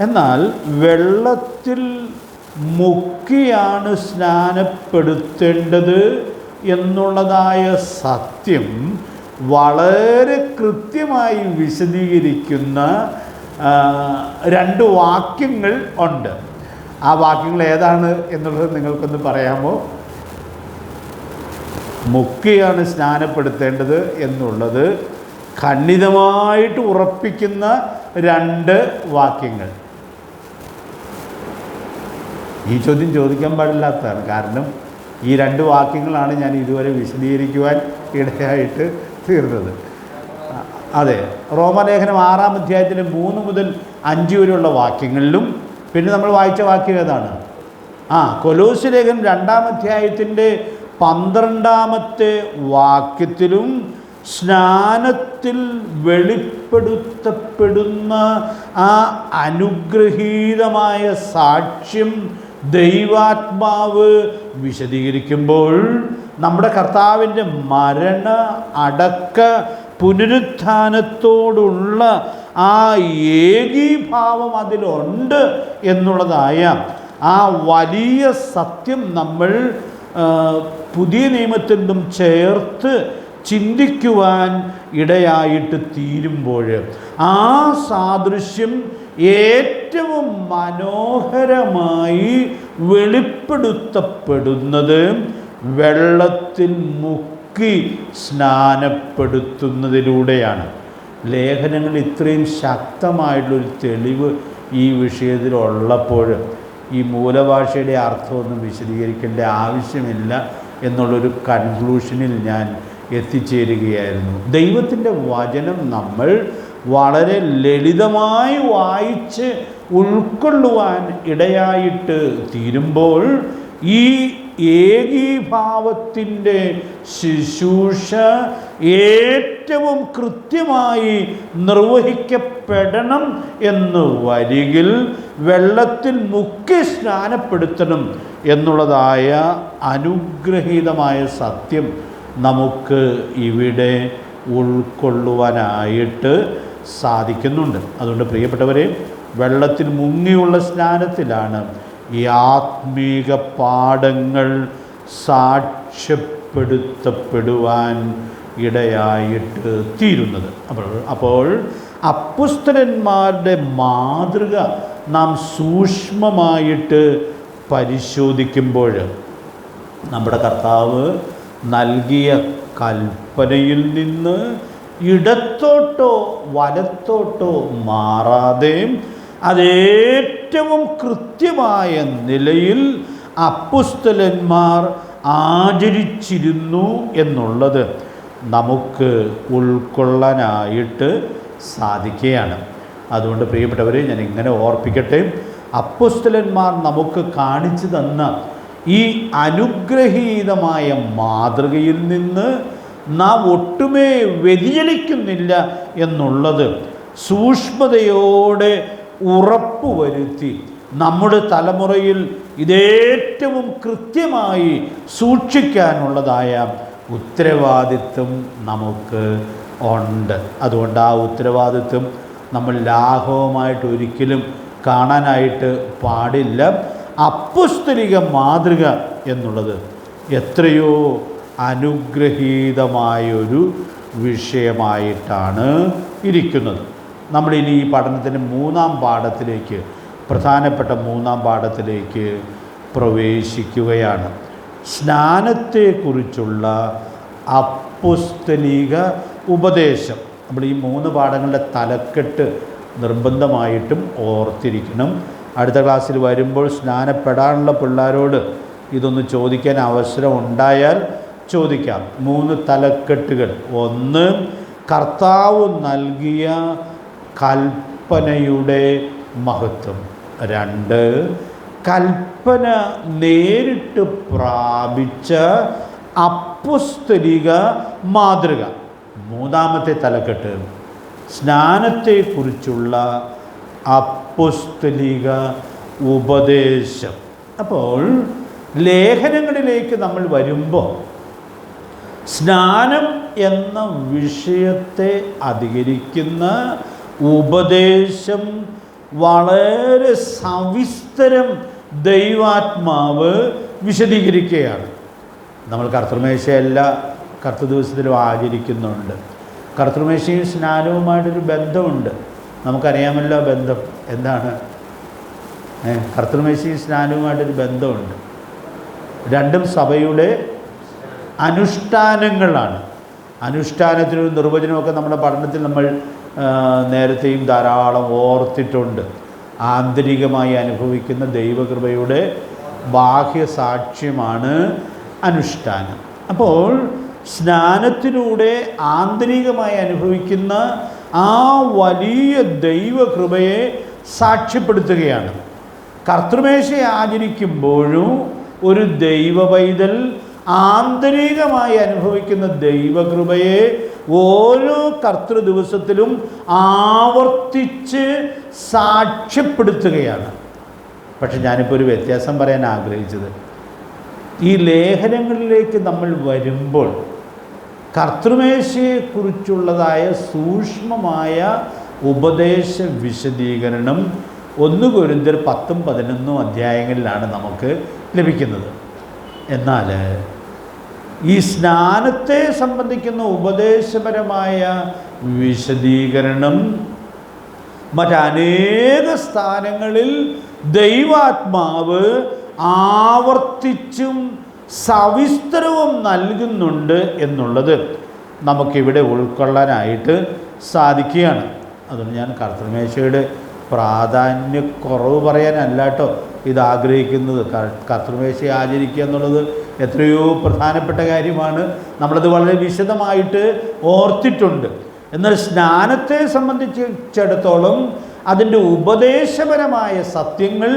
എന്നാൽ വെള്ളത്തിൽ മുക്കിയാണ് സ്നാനപ്പെടുത്തേണ്ടത് എന്നുള്ളതായ സത്യം വളരെ കൃത്യമായി വിശദീകരിക്കുന്ന രണ്ട് വാക്യങ്ങൾ ഉണ്ട്. ആ വാക്യങ്ങൾ ഏതാണ് എന്നുള്ളത് നിങ്ങൾക്കൊന്ന് പറയാമോ? മുക്കിയാണ് സ്നാനപ്പെടുത്തേണ്ടത് എന്നുള്ളത് ഖണ്ഡിതമായിട്ട് ഉറപ്പിക്കുന്ന രണ്ട് വാക്യങ്ങൾ. ഈ ചോദ്യം ചോദിക്കാൻ പാടില്ലാത്തതാണ്. കാരണം ഈ രണ്ട് വാക്യങ്ങളാണ് ഞാൻ ഇതുവരെ വിശദീകരിക്കുവാൻ ഇടയായിട്ട് തീർന്നത്. അതെ, റോമാലേഖനം 6-ാം അധ്യായത്തിലെ 3 മുതൽ 5 വരെയുള്ള വാക്യങ്ങളിലും പിന്നെ നമ്മൾ വായിച്ച വാക്യം ഏതാണ്? കൊലോസ്യ ലേഖനം 2-ാം അധ്യായത്തിൻ്റെ 12-ാമത്തെ വാക്യത്തിലും സ്നാനത്തിൽ വെളിപ്പെടുത്തപ്പെടുന്ന ആ അനുഗ്രഹീതമായ സാക്ഷ്യം ദൈവാത്മാവ് വിശദീകരിക്കുമ്പോൾ നമ്മുടെ കർത്താവിൻ്റെ മരണ അടക്ക പുനരുത്ഥാനത്തോടുള്ള ആ ഏകീഭാവം അതിലുണ്ട് എന്നുള്ളതായ ആ വലിയ സത്യം നമ്മൾ പുതിയ നിയമത്തിൽ നിന്നും ചേർത്ത് ചിന്തിക്കുവാൻ ഇടയായിട്ട് തീരുമ്പോൾ ആ സാദൃശ്യം ഏറ്റവും മനോഹരമായി വെളിപ്പെടുത്തപ്പെടുന്നത് വെള്ളത്തിൽ മുക്കി സ്നാനപ്പെടുത്തുന്നതിലൂടെയാണ്. ലേഖനങ്ങൾ ഇത്രയും ശക്തമായിട്ടുള്ളൊരു തെളിവ് ഈ വിഷയത്തിലുള്ളപ്പോൾ ഈ മൂലഭാഷയുടെ അർത്ഥമൊന്നും വിശദീകരിക്കേണ്ട ആവശ്യമില്ല എന്നുള്ളൊരു കൺക്ലൂഷനിൽ ഞാൻ എത്തിച്ചേരുകയായിരുന്നു. ദൈവത്തിൻ്റെ വചനം നമ്മൾ വളരെ ലളിതമായി വായിച്ച് ഉൾക്കൊള്ളുവാൻ ഇടയായിട്ട് തീരുമ്പോൾ ഈ ഏകീഭാവത്തിൻ്റെ ശുശ്രൂഷ ഏറ്റവും കൃത്യമായി നിർവഹിക്കപ്പെടണം എന്ന് വരികിൽ വെള്ളത്തിൽ മുക്കി സ്നാനപ്പെടുത്തണം എന്നുള്ളതായ അനുഗ്രഹീതമായ സത്യം നമുക്ക് ഇവിടെ ഉൾക്കൊള്ളുവാനായിട്ട് സാധിക്കുന്നുണ്ട്. അതുകൊണ്ട് പ്രിയപ്പെട്ടവരെ, വെള്ളത്തിൽ മുങ്ങിയുള്ള സ്നാനത്തിലാണ് ഈ ആത്മീക പാഠങ്ങൾ സാക്ഷ്യപ്പെടുത്തപ്പെടുവാൻ ഇടയായിട്ട് തീരുന്നത്. അപ്പോൾ അപ്പോസ്തലന്മാരുടെ മാതൃക നാം സൂക്ഷ്മമായിട്ട് പരിശോധിക്കുമ്പോൾ നമ്മുടെ കർത്താവ് നൽകിയ കൽപ്പനയിൽ നിന്ന് ഇടത്തോട്ടോ വലത്തോട്ടോ മാറാതെ അതേറ്റവും കൃത്യമായ നിലയിൽ അപ്പോസ്തലന്മാർ ആചരിച്ചിരുന്നു എന്നുള്ളത് നമുക്ക് ഉൾക്കൊള്ളാനായിട്ട് സാധിക്കുകയാണ്. അതുകൊണ്ട് പ്രിയപ്പെട്ടവരെ, ഞാൻ ഇങ്ങനെ ഓർപ്പിക്കട്ടെ, അപ്പോസ്തലന്മാർ നമുക്ക് കാണിച്ചു തന്ന ഈ അനുഗ്രഹീതമായ മാതൃകയിൽ നിന്ന് നാം ഒട്ടുമേ വ്യതിചലിക്കുന്നില്ല എന്നുള്ളത് സൂക്ഷ്മതയോടെ ഉറപ്പുവരുത്തി നമ്മുടെ തലമുറയിൽ ഇതേറ്റവും കൃത്യമായി സൂക്ഷിക്കാനുള്ളതായ ഉത്തരവാദിത്വം നമുക്ക് ഉണ്ട്. അതുകൊണ്ട് ആ ഉത്തരവാദിത്വം നമ്മൾ ലാഘവമായിട്ട് ഒരിക്കലും കാണാനായിട്ട് പാടില്ല. അപ്പസ്തോലിക മാതൃക എന്നുള്ളത് എത്രയോ അനുഗ്രഹീതമായൊരു വിഷയമായിട്ടാണ് ഇരിക്കുന്നത്. നമ്മളിനി ഈ പഠനത്തിൻ്റെ പ്രധാനപ്പെട്ട മൂന്നാം പാഠത്തിലേക്ക് പ്രവേശിക്കുകയാണ്. സ്നാനത്തെക്കുറിച്ചുള്ള അപ്പസ്തോലിക ഉപദേശം. നമ്മൾ ഈ 3 പാഠങ്ങളുടെ തലക്കെട്ട് നിർബന്ധമായിട്ടും ഓർത്തിരിക്കണം. അടുത്ത ക്ലാസ്സിൽ വരുമ്പോൾ സ്നാനപ്പെടാനുള്ള പിള്ളേരോട് ഇതൊന്ന് ചോദിക്കാൻ അവസരം ഉണ്ടായാൽ ചോദിക്കാം. 3 തലക്കെട്ടുകൾ. 1, കർത്താവ് നൽകിയ കൽപ്പനയുടെ മഹത്വം. 2, കൽപ്പന നേരിട്ട് പ്രാപിച്ച അപ്പസ്തോലിക മാതൃക. 3ാമത്തെ തലക്കെട്ട് സ്നാനത്തെക്കുറിച്ചുള്ള അപ്പസ്തോലിക ഉപദേശം. അപ്പോൾ ലേഖനങ്ങളിലേക്ക് നമ്മൾ വരുമ്പോൾ സ്നാനം എന്ന വിഷയത്തെ അധികരിക്കുന്ന ഉപദേശം വളരെ സവിസ്തരം ദൈവാത്മാവ് വിശദീകരിക്കുകയാണ്. നമ്മൾ കർത്തൃമേശയെല്ലാ കർത്തൃദിവസത്തിലും ആചരിക്കുന്നുണ്ട്. കർത്തൃമേശയും സ്നാനവുമായിട്ടൊരു ബന്ധമുണ്ട്. നമുക്കറിയാമല്ലോ ബന്ധം എന്താണ്. കർത്തൃമേശയും സ്നാനവുമായിട്ടൊരു ബന്ധമുണ്ട്. രണ്ടും സഭയുടെ അനുഷ്ഠാനങ്ങളാണ്. അനുഷ്ഠാനത്തിനൊരു നിർവചനമൊക്കെ നമ്മുടെ പഠനത്തിൽ നമ്മൾ നേരത്തെയും ധാരാളം ഓർത്തിട്ടുണ്ട്. ആന്തരികമായി അനുഭവിക്കുന്ന ദൈവകൃപയുടെ ബാഹ്യസാക്ഷ്യമാണ് അനുഷ്ഠാനം. അപ്പോൾ സ്നാനത്തിലൂടെ ആന്തരികമായി അനുഭവിക്കുന്ന ആ വലിയ ദൈവകൃപയെ സാക്ഷ്യപ്പെടുത്തുകയാണ്. കർത്തൃമേശ ആചരിക്കുമ്പോഴും ഒരു ദൈവ പൈതൽ ആന്തരികമായി അനുഭവിക്കുന്ന ദൈവകൃപയെ ഓരോ കർത്തൃദിവസത്തിലും ആവർത്തിച്ച് സാക്ഷ്യപ്പെടുത്തുകയാണ്. പക്ഷെ ഞാനിപ്പോൾ ഒരു വ്യത്യാസം പറയാൻ ആഗ്രഹിച്ചത്, ഈ ലേഖനങ്ങളിലേക്ക് നമ്മൾ വരുമ്പോൾ കർത്തൃമേശയെക്കുറിച്ചുള്ളതായ സൂക്ഷ്മമായ ഉപദേശ വിശദീകരണം 1 കൊരിന്ത്യർ 10ഉം 11ഉം അധ്യായങ്ങളിലാണ് നമുക്ക് ലഭിക്കുന്നത്. എന്നാൽ ഈ സ്നാനത്തെ സംബന്ധിക്കുന്ന ഉപദേശപരമായ വിശദീകരണം മറ്റനേക സ്ഥാനങ്ങളിൽ ദൈവാത്മാവ് ആവർത്തിച്ചും സവിസ്തരവും നൽകുന്നുണ്ട് എന്നുള്ളത് നമുക്കിവിടെ ഉൾക്കൊള്ളാനായിട്ട് സാധിക്കുകയാണ്. അതുകൊണ്ട് ഞാൻ കർത്തൃമേശയുടെ പ്രാധാന്യക്കുറവ് പറയാനല്ല കേട്ടോ ഇത് ആഗ്രഹിക്കുന്നത്. കർത്തൃമേശ ആചരിക്കുക എന്നുള്ളത് എത്രയോ പ്രധാനപ്പെട്ട കാര്യമാണ്. നമ്മളത് വളരെ വിശദമായിട്ട് ഓർത്തിട്ടുണ്ട്. എന്നാൽ സ്നാനത്തെ സംബന്ധിച്ചിടത്തോളം അതിൻ്റെ ഉപദേശപരമായ സത്യങ്ങൾ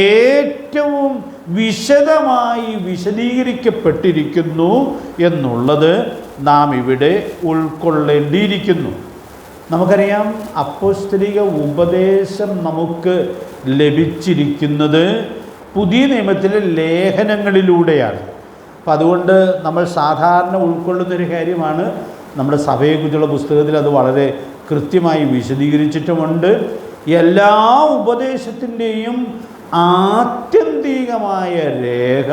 ഏറ്റവും വിശദമായി വിശദീകരിക്കപ്പെട്ടിരിക്കുന്നു എന്നുള്ളത് നാം ഇവിടെ ഉൾക്കൊള്ളേണ്ടിയിരിക്കുന്നു. നമുക്കറിയാം, അപ്പോസ്തലിക ഉപദേശം നമുക്ക് ലഭിച്ചിരിക്കുന്നത് പുതിയ നിയമത്തിലെ ലേഖനങ്ങളിലൂടെയാണ്. അപ്പം അതുകൊണ്ട് നമ്മൾ സാധാരണ ഉൾക്കൊള്ളുന്നൊരു കാര്യമാണ്. നമ്മുടെ സഭയെക്കുറിച്ചുള്ള പുസ്തകത്തിൽ അത് വളരെ കൃത്യമായി വിശദീകരിച്ചിട്ടുമുണ്ട്. എല്ലാ ഉപദേശത്തിൻ്റെയും ആത്യന്തികമായ രേഖ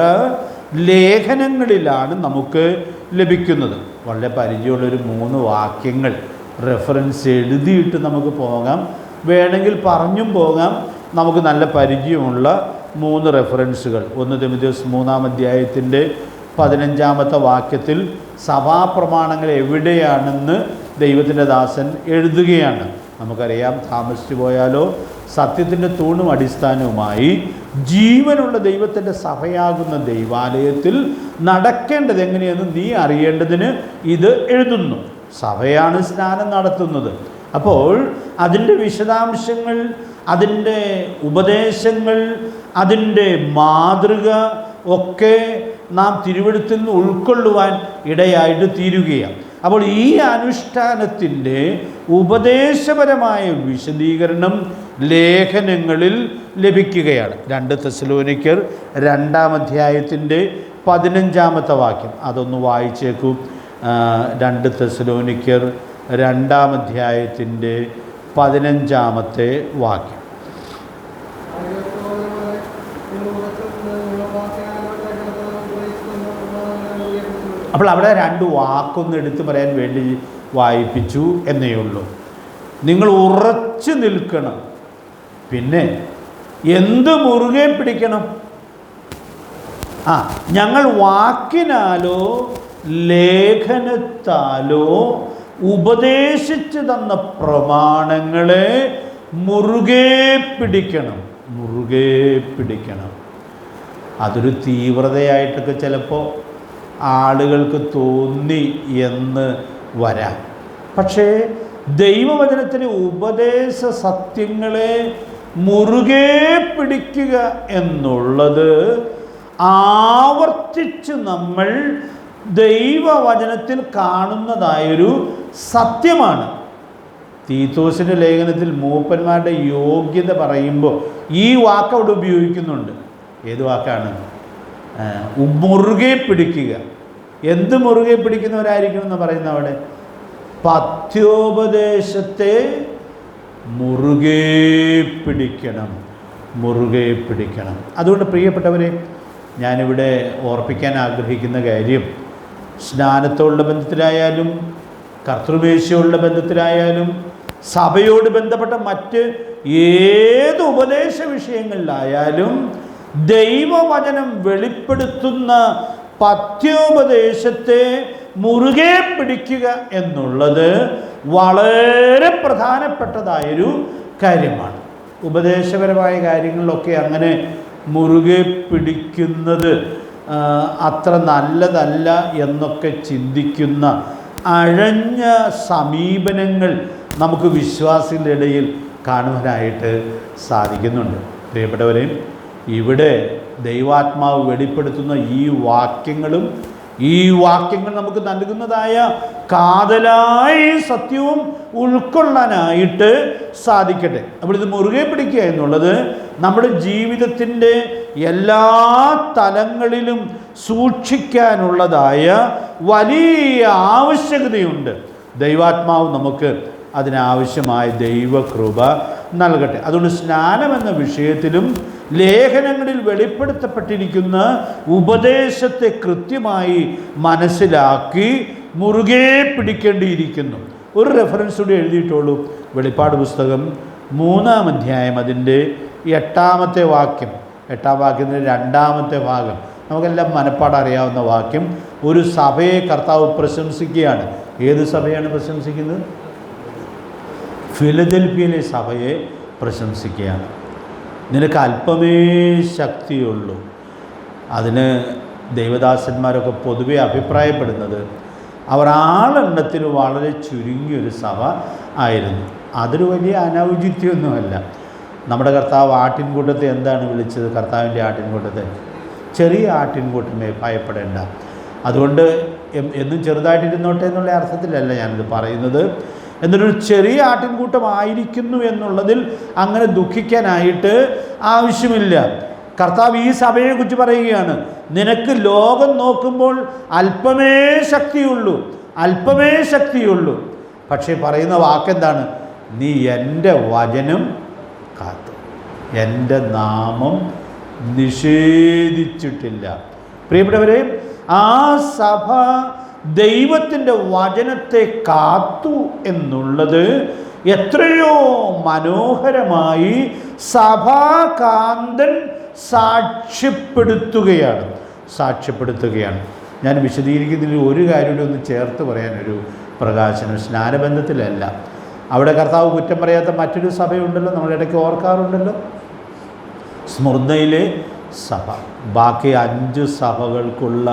ലേഖനങ്ങളിലാണ് നമുക്ക് ലഭിക്കുന്നത്. വളരെ പരിചയമുള്ളൊരു 3 വാക്യങ്ങൾ റെഫറൻസ് എഴുതിയിട്ട് നമുക്ക് പോകാം, വേണമെങ്കിൽ പറഞ്ഞും പോകാം. നമുക്ക് നല്ല പരിചയമുള്ള 3 റെഫറൻസുകൾ. 1 തിമോഥെയോസ് 3-ാം അധ്യായത്തിൻ്റെ 15-ാമത്തെ വാക്യത്തിൽ സഭാപ്രമാണങ്ങൾ എവിടെയാണെന്ന് ദൈവത്തിൻ്റെ ദാസൻ എഴുതുകയാണ്. നമുക്കറിയാം, താമസിച്ചു പോയാലോ സത്യത്തിൻ്റെ തൂണും അടിസ്ഥാനവുമായി ജീവനുള്ള ദൈവത്തിൻ്റെ സഭയാകുന്ന ദൈവാലയത്തിൽ നടക്കേണ്ടത് എങ്ങനെയെന്ന് നീ അറിയേണ്ടതിന് ഇത് എഴുതുന്നു. സഭയാണ് സ്നാനം നടത്തുന്നത്. അപ്പോൾ അതിൻ്റെ വിശദാംശങ്ങൾ, അതിൻ്റെ ഉപദേശങ്ങൾ, അതിൻ്റെ മാതൃക ഒക്കെ നാം തിരുവെഴുത്തിൽ നിന്ന് ഉൾക്കൊള്ളുവാൻ ഇടയായിട്ട് തീരുകയാണ്. അപ്പോൾ ഈ അനുഷ്ഠാനത്തിൻ്റെ ഉപദേശപരമായ വിശദീകരണം ലേഖനങ്ങളിൽ ലഭിക്കുകയാണ്. 2 തെസ്സലോനിക്കർ 2-ാം അധ്യായത്തിൻ്റെ 15-ാമത്തെ വാക്യം അതൊന്ന് വായിച്ചേക്കൂ. 2 തെസ്സലോനിക്കർ 2-ാം അധ്യായത്തിൻ്റെ 15-ാമത്തെ വാക്യം. അപ്പോൾ അവിടെ 2 വാക്കൊന്ന് എടുത്തു പറയാൻ വേണ്ടി വായിപ്പിച്ചു എന്നേ ഉള്ളൂ. നിങ്ങൾ ഉറച്ചു നിൽക്കണം. പിന്നെ എന്ത് മുറുകെ പിടിക്കണം? ഞങ്ങൾ വാക്കിനാലോ ലേഖനത്താലോ ഉപദേശിച്ചു തന്ന പ്രമാണങ്ങളെ മുറുകെ പിടിക്കണം. മുറുകെ പിടിക്കണം. അതൊരു തീവ്രതയായിട്ടൊക്കെ ചിലപ്പോൾ ആളുകൾക്ക് തോന്നി എന്ന് വരാം. പക്ഷേ ദൈവവചനത്തിലെ ഉപദേശ സത്യങ്ങളെ മുറുകെ പിടിക്കുക എന്നുള്ളത് ആവർത്തിച്ച് നമ്മൾ ദൈവവചനത്തിൽ കാണുന്നതായൊരു സത്യമാണ്. തീത്തോസിൻ്റെ ലേഖനത്തിൽ മൂപ്പന്മാരുടെ യോഗ്യത പറയുമ്പോൾ ഈ വാക്ക് അവിടെ ഉപയോഗിക്കുന്നുണ്ട്. ഏത് വാക്കാണ്? മുറുകെ പിടിക്കുക. എന്ത് മുറുകെ പിടിക്കുന്നവരായിരിക്കണം എന്ന് പറയുന്ന അവിടെ? പഥ്യോപദേശത്തെ മുറുകെ പിടിക്കണം. മുറുകെ പിടിക്കണം. അതുകൊണ്ട് പ്രിയപ്പെട്ടവരെ, ഞാനിവിടെ ഓർപ്പിക്കാൻ ആഗ്രഹിക്കുന്ന കാര്യം, സ്നാനത്തോടുള്ള ബന്ധത്തിലായാലും കർത്തൃമേശയോടുള്ള ബന്ധത്തിലായാലും സഭയോട് ബന്ധപ്പെട്ട മറ്റ് ഏത് ഉപദേശ വിഷയങ്ങളിലായാലും ദൈവവചനം വെളിപ്പെടുത്തുന്ന പഥ്യോപദേശത്തെ മുറുകെ പിടിക്കുക എന്നുള്ളത് വളരെ പ്രധാനപ്പെട്ടതായൊരു കാര്യമാണ്. ഉപദേശപരമായ കാര്യങ്ങളിലൊക്കെ അങ്ങനെ മുറുകെ പിടിക്കുന്നത് അത്ര നല്ലതല്ല എന്നൊക്കെ ചിന്തിക്കുന്ന അഴഞ്ഞ സമീപനങ്ങൾ നമുക്ക് വിശ്വാസികളുടെ ഇടയിൽ കാണുവാനായിട്ട് സാധിക്കുന്നുണ്ട്. പ്രിയപ്പെട്ടവരെ, ഇവിടെ ദൈവാത്മാവ് വെളിപ്പെടുത്തുന്ന ഈ വാക്യങ്ങൾ നമുക്ക് നൽകുന്നതായ കാതലായ സത്യവും ഉൾക്കൊള്ളാനായിട്ട് സാധിക്കട്ടെ. അപ്പോൾ ഇത് മുറുകെ പിടിക്കുക എന്നുള്ളത് നമ്മുടെ ജീവിതത്തിൻ്റെ എല്ലാ തലങ്ങളിലും സൂക്ഷിക്കാനുള്ളതായ വലിയ ആവശ്യകതയുണ്ട്. ദൈവാത്മാവ് നമുക്ക് അതിനാവശ്യമായ ദൈവകൃപ നൽകട്ടെ. അതുകൊണ്ട് സ്നാനം എന്ന വിഷയത്തിലും ലേഖനങ്ങളിൽ വെളിപ്പെടുത്തപ്പെട്ടിരിക്കുന്ന ഉപദേശത്തെ കൃത്യമായി മനസ്സിലാക്കി മുറുകെ പിടിക്കേണ്ടിയിരിക്കുന്നു. ഒരു റെഫറൻസ് കൂടി എഴുതിയിട്ടുള്ളൂ. വെളിപ്പാട് പുസ്തകം 3-ാം അധ്യായം അതിൻ്റെ 8-ാമത്തെ വാക്യം, 8-ാം വാക്യത്തിൻ്റെ 2-ാമത്തെ ഭാഗം നമുക്കെല്ലാം മനപ്പാട് അറിയാവുന്ന വാക്യം. ഒരു സഭയെ കർത്താവ് പ്രശംസിക്കുകയാണ്. ഏത് സഭയാണ് പ്രശംസിക്കുന്നത്? ഫിലദൽഫിയയിലെ സഭയെ പ്രശംസിക്കുകയാണ്. നിനക്ക് അല്പമേ ശക്തിയുള്ളൂ. അതിന് ദൈവദാസന്മാരൊക്കെ പൊതുവെ അഭിപ്രായപ്പെടുന്നത് അവർ ആളെണ്ണത്തിൽ വളരെ ചുരുങ്ങിയൊരു സഭ ആയിരുന്നു. അതൊരു വലിയ അനൗചിത്യമൊന്നുമല്ല. നമ്മുടെ കർത്താവ് ആട്ടിൻകൂട്ടത്തെ എന്താണ് വിളിച്ചത്? കർത്താവിൻ്റെ ആട്ടിൻകൂട്ടത്തെ ചെറിയ ആട്ടിൻകൂട്ടമേ, ഭയപ്പെടേണ്ട. അതുകൊണ്ട് എന്നും ചെറുതായിട്ടിരുന്നോട്ടെ എന്നുള്ള അർത്ഥത്തിലല്ല ഞാനിത് പറയുന്നത്. എന്നൊരു ചെറിയ ആട്ടിൻകൂട്ടമായിരിക്കുന്നു എന്നുള്ളതിൽ അങ്ങനെ ദുഃഖിക്കാനായിട്ട് ആവശ്യമില്ല. കർത്താവ് ഈ സഭയെക്കുറിച്ച് പറയുകയാണ്, നിനക്ക് ലോകം നോക്കുമ്പോൾ അല്പമേ ശക്തിയുള്ളൂ, അല്പമേ ശക്തിയുള്ളൂ. പക്ഷേ പറയുന്ന വാക്കെന്താണ്? നീ എൻ്റെ വചനം കാത്തു, എൻ്റെ നാമം നിഷേധിച്ചിട്ടില്ല. പ്രിയപ്പെട്ടവരെ, ആ സഭ ദൈവത്തിൻ്റെ വചനത്തെ കാത്തു എന്നുള്ളത് എത്രയോ മനോഹരമായി സഭാകാന്തൻ സാക്ഷ്യപ്പെടുത്തുകയാണ്. ഞാൻ വിശദീകരിക്കുന്നതിൽ ഒരു കാര്യം കൂടി ഒന്ന് ചേർത്ത് പറയാനൊരു പ്രകാശനം. സ്നാനബന്ധത്തിലല്ല, അവിടെ കർത്താവ് കുറ്റം പറയാത്ത മറ്റൊരു സഭയുണ്ടല്ലോ, നമ്മുടെ ഇടയ്ക്ക് ഓർക്കാറുണ്ടല്ലോ, സ്മുർന്നയിലെ സഭ. ബാക്കി 5 സഭകൾക്കുള്ള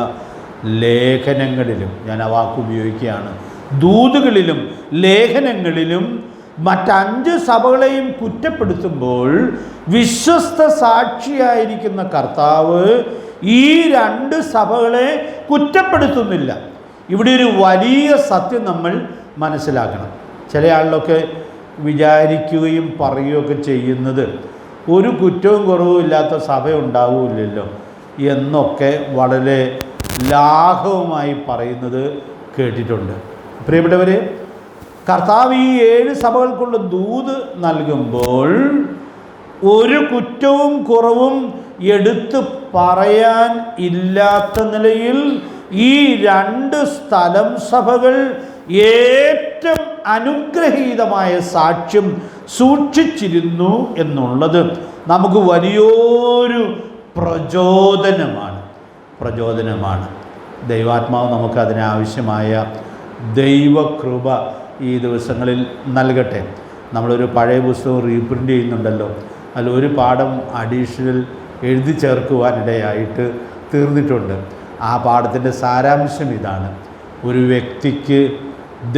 ലേഖനങ്ങളിലും, ഞാൻ ആ വാക്ക് ഉപയോഗിക്കുകയാണ്, ദൂതുകളിലും ലേഖനങ്ങളിലും മറ്റ് 5 സഭകളെയും കുറ്റപ്പെടുത്തുമ്പോൾ വിശ്വസ്ത സാക്ഷിയായിരിക്കുന്ന കർത്താവ് ഈ 2 സഭകളെ കുറ്റപ്പെടുത്തുന്നില്ല. ഇവിടെ ഒരു വലിയ സത്യം നമ്മൾ മനസ്സിലാക്കണം. ചില ആളിലൊക്കെ വിചാരിക്കുകയും പറയുകയൊക്കെ ചെയ്യുന്നത് ഒരു കുറ്റവും കുറവും ഇല്ലാത്ത സഭ ഉണ്ടാവില്ലല്ലോ എന്നൊക്കെ വളരെ ലാഘവമായി പറയുന്നത് കേട്ടിട്ടുണ്ട്. പ്രിയപ്പെട്ടവരെ, കർത്താവ് ഈ 7 സഭകൾക്കുള്ള ദൂത് നൽകുമ്പോൾ ഒരു കുറ്റവും കുറവും എടുത്ത് പറയാൻ ഇല്ലാത്ത നിലയിൽ ഈ 2 സ്ഥലം സഭകൾ ഏറ്റവും അനുഗ്രഹീതമായ സാക്ഷ്യം സൂക്ഷിച്ചിരുന്നു എന്നുള്ളത് നമുക്ക് വലിയൊരു പ്രചോദനമാണ്. ദൈവാത്മാവ് നമുക്ക് അതിനാവശ്യമായ ദൈവകൃപ ഈ ദിവസങ്ങളിൽ നൽകട്ടെ. നമ്മളൊരു പഴയ പുസ്തകം റീപ്രിൻ്റ് ചെയ്യുന്നുണ്ടല്ലോ, അതിലൊരു പാഠം അഡീഷണൽ എഴുതി ചേർക്കുവാനിടയായിട്ട് തീർന്നിട്ടുണ്ട്. ആ പാഠത്തിൻ്റെ സാരാംശം ഇതാണ്: ഒരു വ്യക്തിക്ക്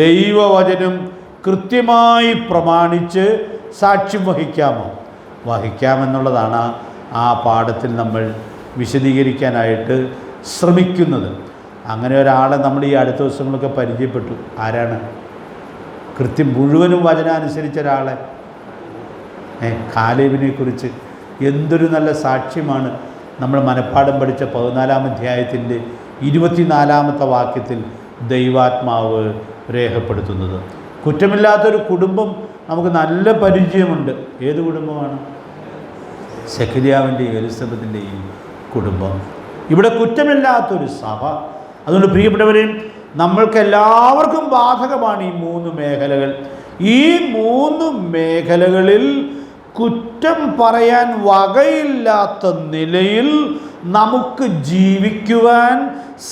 ദൈവവചനം കൃത്യമായി പ്രമാണിച്ച് സാക്ഷ്യം വഹിക്കാമെന്നുള്ളതാണ് ആ പാഠത്തിൽ നമ്മൾ വിശദീകരിക്കാനായിട്ട് ശ്രമിക്കുന്നത്. അങ്ങനെ ഒരാളെ നമ്മൾ ഈ അടുത്ത ദിവസങ്ങളൊക്കെ പരിചയപ്പെട്ടു. ആരാണ്? കൃത്യം മുഴുവനും വചനാനുസരിച്ച ഒരാളെ, കാലേബിനെ കുറിച്ച് എന്തൊരു നല്ല സാക്ഷ്യമാണ് നമ്മൾ മനഃപ്പാഠം പഠിച്ച 14-ാം അധ്യായത്തിൻ്റെ 24-ാമത്തെ വാക്യത്തിൽ ദൈവാത്മാവ് രേഖപ്പെടുത്തുന്നത്. കുറ്റമില്ലാത്തൊരു കുടുംബം നമുക്ക് നല്ല പരിചയമുണ്ട്. ഏത് കുടുംബമാണ്? സെഖര്യാവിൻ്റെയും എലിസബത്തിൻ്റെയും കുടുംബം. ഇവിടെ കുറ്റമില്ലാത്തൊരു സഭ. അതുകൊണ്ട് പ്രിയപ്പെട്ടവരെയും, നമ്മൾക്കെല്ലാവർക്കും ബാധകമാണ് ഈ 3 മേഖലകൾ. ഈ 3 മേഖലകളിൽ കുറ്റം പറയാൻ വകയില്ലാത്ത നിലയിൽ നമുക്ക് ജീവിക്കുവാൻ,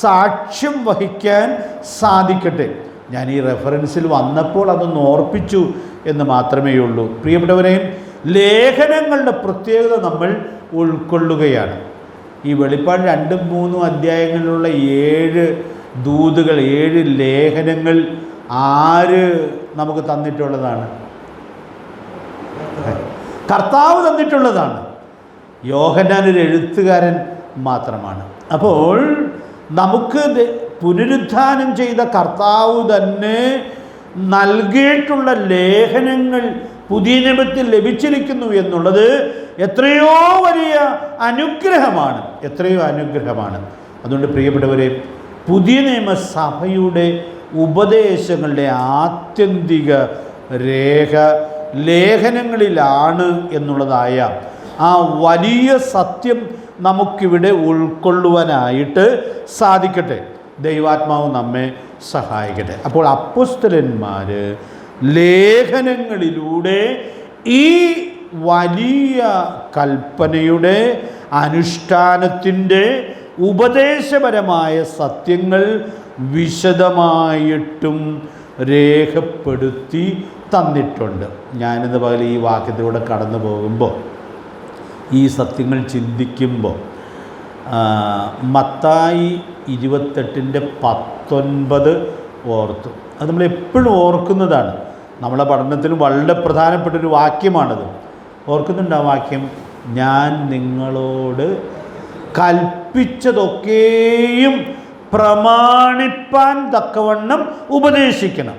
സാക്ഷ്യം വഹിക്കാൻ സാധിക്കട്ടെ. ഞാൻ ഈ റെഫറൻസിൽ വന്നപ്പോൾ അതൊന്ന് ഓർപ്പിച്ചു എന്ന് മാത്രമേ ഉള്ളൂ. പ്രിയപ്പെട്ടവരെയും, ലേഖനങ്ങളുടെ പ്രത്യേകത നമ്മൾ ഉൾക്കൊള്ളുകയാണ്. ഈ വെളിപ്പാട് 2-3 അധ്യായങ്ങളിലുള്ള 7 ദൂതുകൾ, 7 ലേഖനങ്ങൾ ആര് നമുക്ക് തന്നിട്ടുള്ളതാണ്? കർത്താവ് തന്നിട്ടുള്ളതാണ്. യോഹന്നാൻ ഒരു എഴുത്തുകാരൻ മാത്രമാണ്. അപ്പോൾ നമുക്ക് പുനരുദ്ധാനം ചെയ്ത കർത്താവ് തന്നെ നൽകിയിട്ടുള്ള ലേഖനങ്ങൾ പുതിയ നിയമത്തിൽ ലഭിച്ചിരിക്കുന്നു എന്നുള്ളത് എത്രയോ വലിയ അനുഗ്രഹമാണ്. അതുകൊണ്ട് പ്രിയപ്പെട്ടവരെ, പുതിയ നിയമസഭയുടെ ഉപദേശങ്ങളുടെ ആത്യന്തിക രേഖ ലേഖനങ്ങളിലാണ് എന്നുള്ളതായ ആ വലിയ സത്യം നമുക്കിവിടെ ഉൾക്കൊള്ളുവാനായിട്ട് സാധിക്കട്ടെ. ദൈവാത്മാവ് നമ്മെ സഹായിക്കട്ടെ. അപ്പോൾ അപ്പോസ്തലന്മാർ ലേഖനങ്ങളിലൂടെ ഈ വലിയ കൽപ്പനയുടെ അനുഷ്ഠാനത്തിൻ്റെ ഉപദേശപരമായ സത്യങ്ങൾ വിശദമായിട്ടും രേഖപ്പെടുത്തി തന്നിട്ടുണ്ട്. ഞാനിന്ന് പകൽ ഈ വാക്യത്തിലൂടെ കടന്നു പോകുമ്പോൾ, ഈ സത്യങ്ങൾ ചിന്തിക്കുമ്പോൾ, മത്തായി 28:19 ഓർത്തു. അത് നമ്മളെപ്പോഴും ഓർക്കുന്നതാണ്. നമ്മളെ പഠനത്തിലും വളരെ പ്രധാനപ്പെട്ടൊരു വാക്യമാണത്. ഓർക്കുന്നുണ്ട് ആ വാക്യം? ഞാൻ നിങ്ങളോട് കൽപ്പിച്ചതൊക്കെയും പ്രമാണിപ്പാൻ തക്കവണ്ണം ഉപദേശിക്കണം.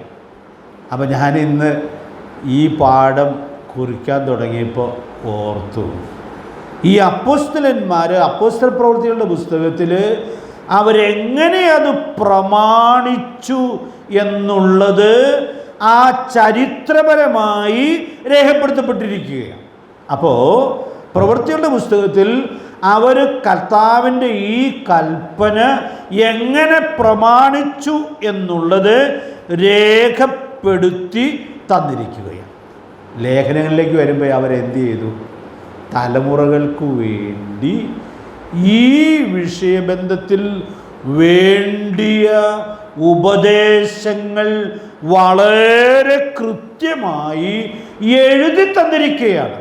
അപ്പം ഞാനിന്ന് ഈ പാഠം കുറിക്കാൻ തുടങ്ങിയപ്പോൾ ഓർത്തു, ഈ അപ്പോസ്തലന്മാർ അപ്പോസ്തല പ്രവൃത്തികളുടെ പുസ്തകത്തിൽ അവരെങ്ങനെ അത് പ്രമാണിച്ചു എന്നുള്ളത് ആ ചരിത്രപരമായി രേഖപ്പെടുത്തപ്പെട്ടിരിക്കുകയാണ്. അപ്പോൾ പ്രവൃത്തികളുടെ പുസ്തകത്തിൽ അവർ കർത്താവിൻ്റെ ഈ കൽപ്പന എങ്ങനെ പ്രമാണിച്ചു എന്നുള്ളത് രേഖപ്പെടുത്തി തന്നിരിക്കുകയാണ്. ലേഖനങ്ങളിലേക്ക് വരുമ്പോൾ അവരെന്ത് ചെയ്തു? തലമുറകൾക്ക് വേണ്ടി ഈ വിഷയബന്ധത്തിൽ വേണ്ടിയ ഉപദേശങ്ങൾ വളരെ കൃത്യമായി എഴുതി തന്നിരിക്കുകയാണ്.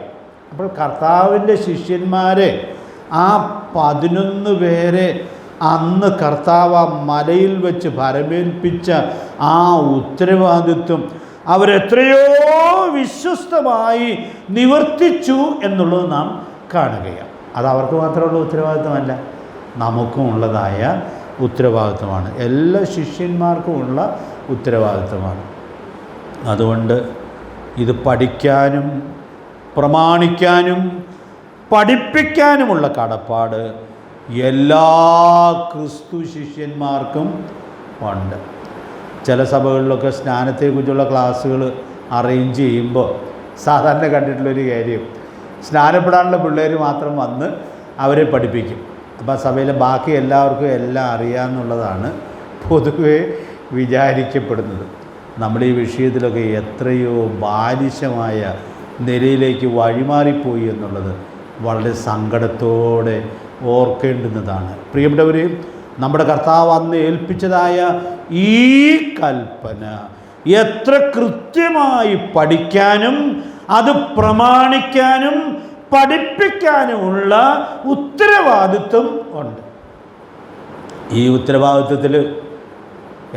അപ്പോൾ കർത്താവിൻ്റെ ശിഷ്യന്മാരെ, ആ 11 പേരെ അന്ന് കർത്താവ് ആ മലയിൽ വെച്ച് ഭരമേൽപ്പിച്ച ആ ഉത്തരവാദിത്വം അവരെത്രയോ വിശ്വസ്തമായി നിവർത്തിച്ചു എന്നുള്ളത് നാം കാണുകയാണ്. അത് അവർക്ക് മാത്രമുള്ള ഉത്തരവാദിത്വമല്ല, നമുക്കും ഉള്ളതായ ഉത്തരവാദിത്വമാണ്. എല്ലാ ശിഷ്യന്മാർക്കുമുള്ള ഉത്തരവാദിത്വമാണ്. അതുകൊണ്ട് ഇത് പഠിക്കാനും പ്രമാണിക്കാനും പഠിപ്പിക്കാനുമുള്ള കടപ്പാട് എല്ലാ ക്രിസ്തു ശിഷ്യന്മാർക്കും ഉണ്ട്. ചില സഭകളിലൊക്കെ സ്നാനത്തെക്കുറിച്ചുള്ള ക്ലാസ്സുകൾ അറേഞ്ച് ചെയ്യുമ്പോൾ സാധാരണ കണ്ടിട്ടുള്ളൊരു കാര്യം, സ്നാനപ്പെടാനുള്ള പിള്ളേർ മാത്രം വന്ന് അവരെ പഠിപ്പിക്കും. അപ്പോൾ ആ സഭയിലെ ബാക്കി എല്ലാവർക്കും എല്ലാം അറിയാമെന്നുള്ളതാണ് പൊതുവെ വിചാരിക്കപ്പെടുന്നത്. നമ്മൾ ഈ വിഷയത്തിലൊക്കെ എത്രയോ ബാലിശമായ നിലയിലേക്ക് വഴിമാറിപ്പോയി എന്നുള്ളത് വളരെ സങ്കടത്തോടെ ഓർക്കേണ്ടുന്നതാണ്. പ്രിയപ്പെട്ടവർ, നമ്മുടെ കർത്താവ് അന്ന് ഏൽപ്പിച്ചതായ ഈ കൽപ്പന എത്ര കൃത്യമായി പഠിക്കാനും അത് പ്രമാണിക്കാനും പഠിപ്പിക്കാനുമുള്ള ഉത്തരവാദിത്വം ഉണ്ട്. ഈ ഉത്തരവാദിത്വത്തിൽ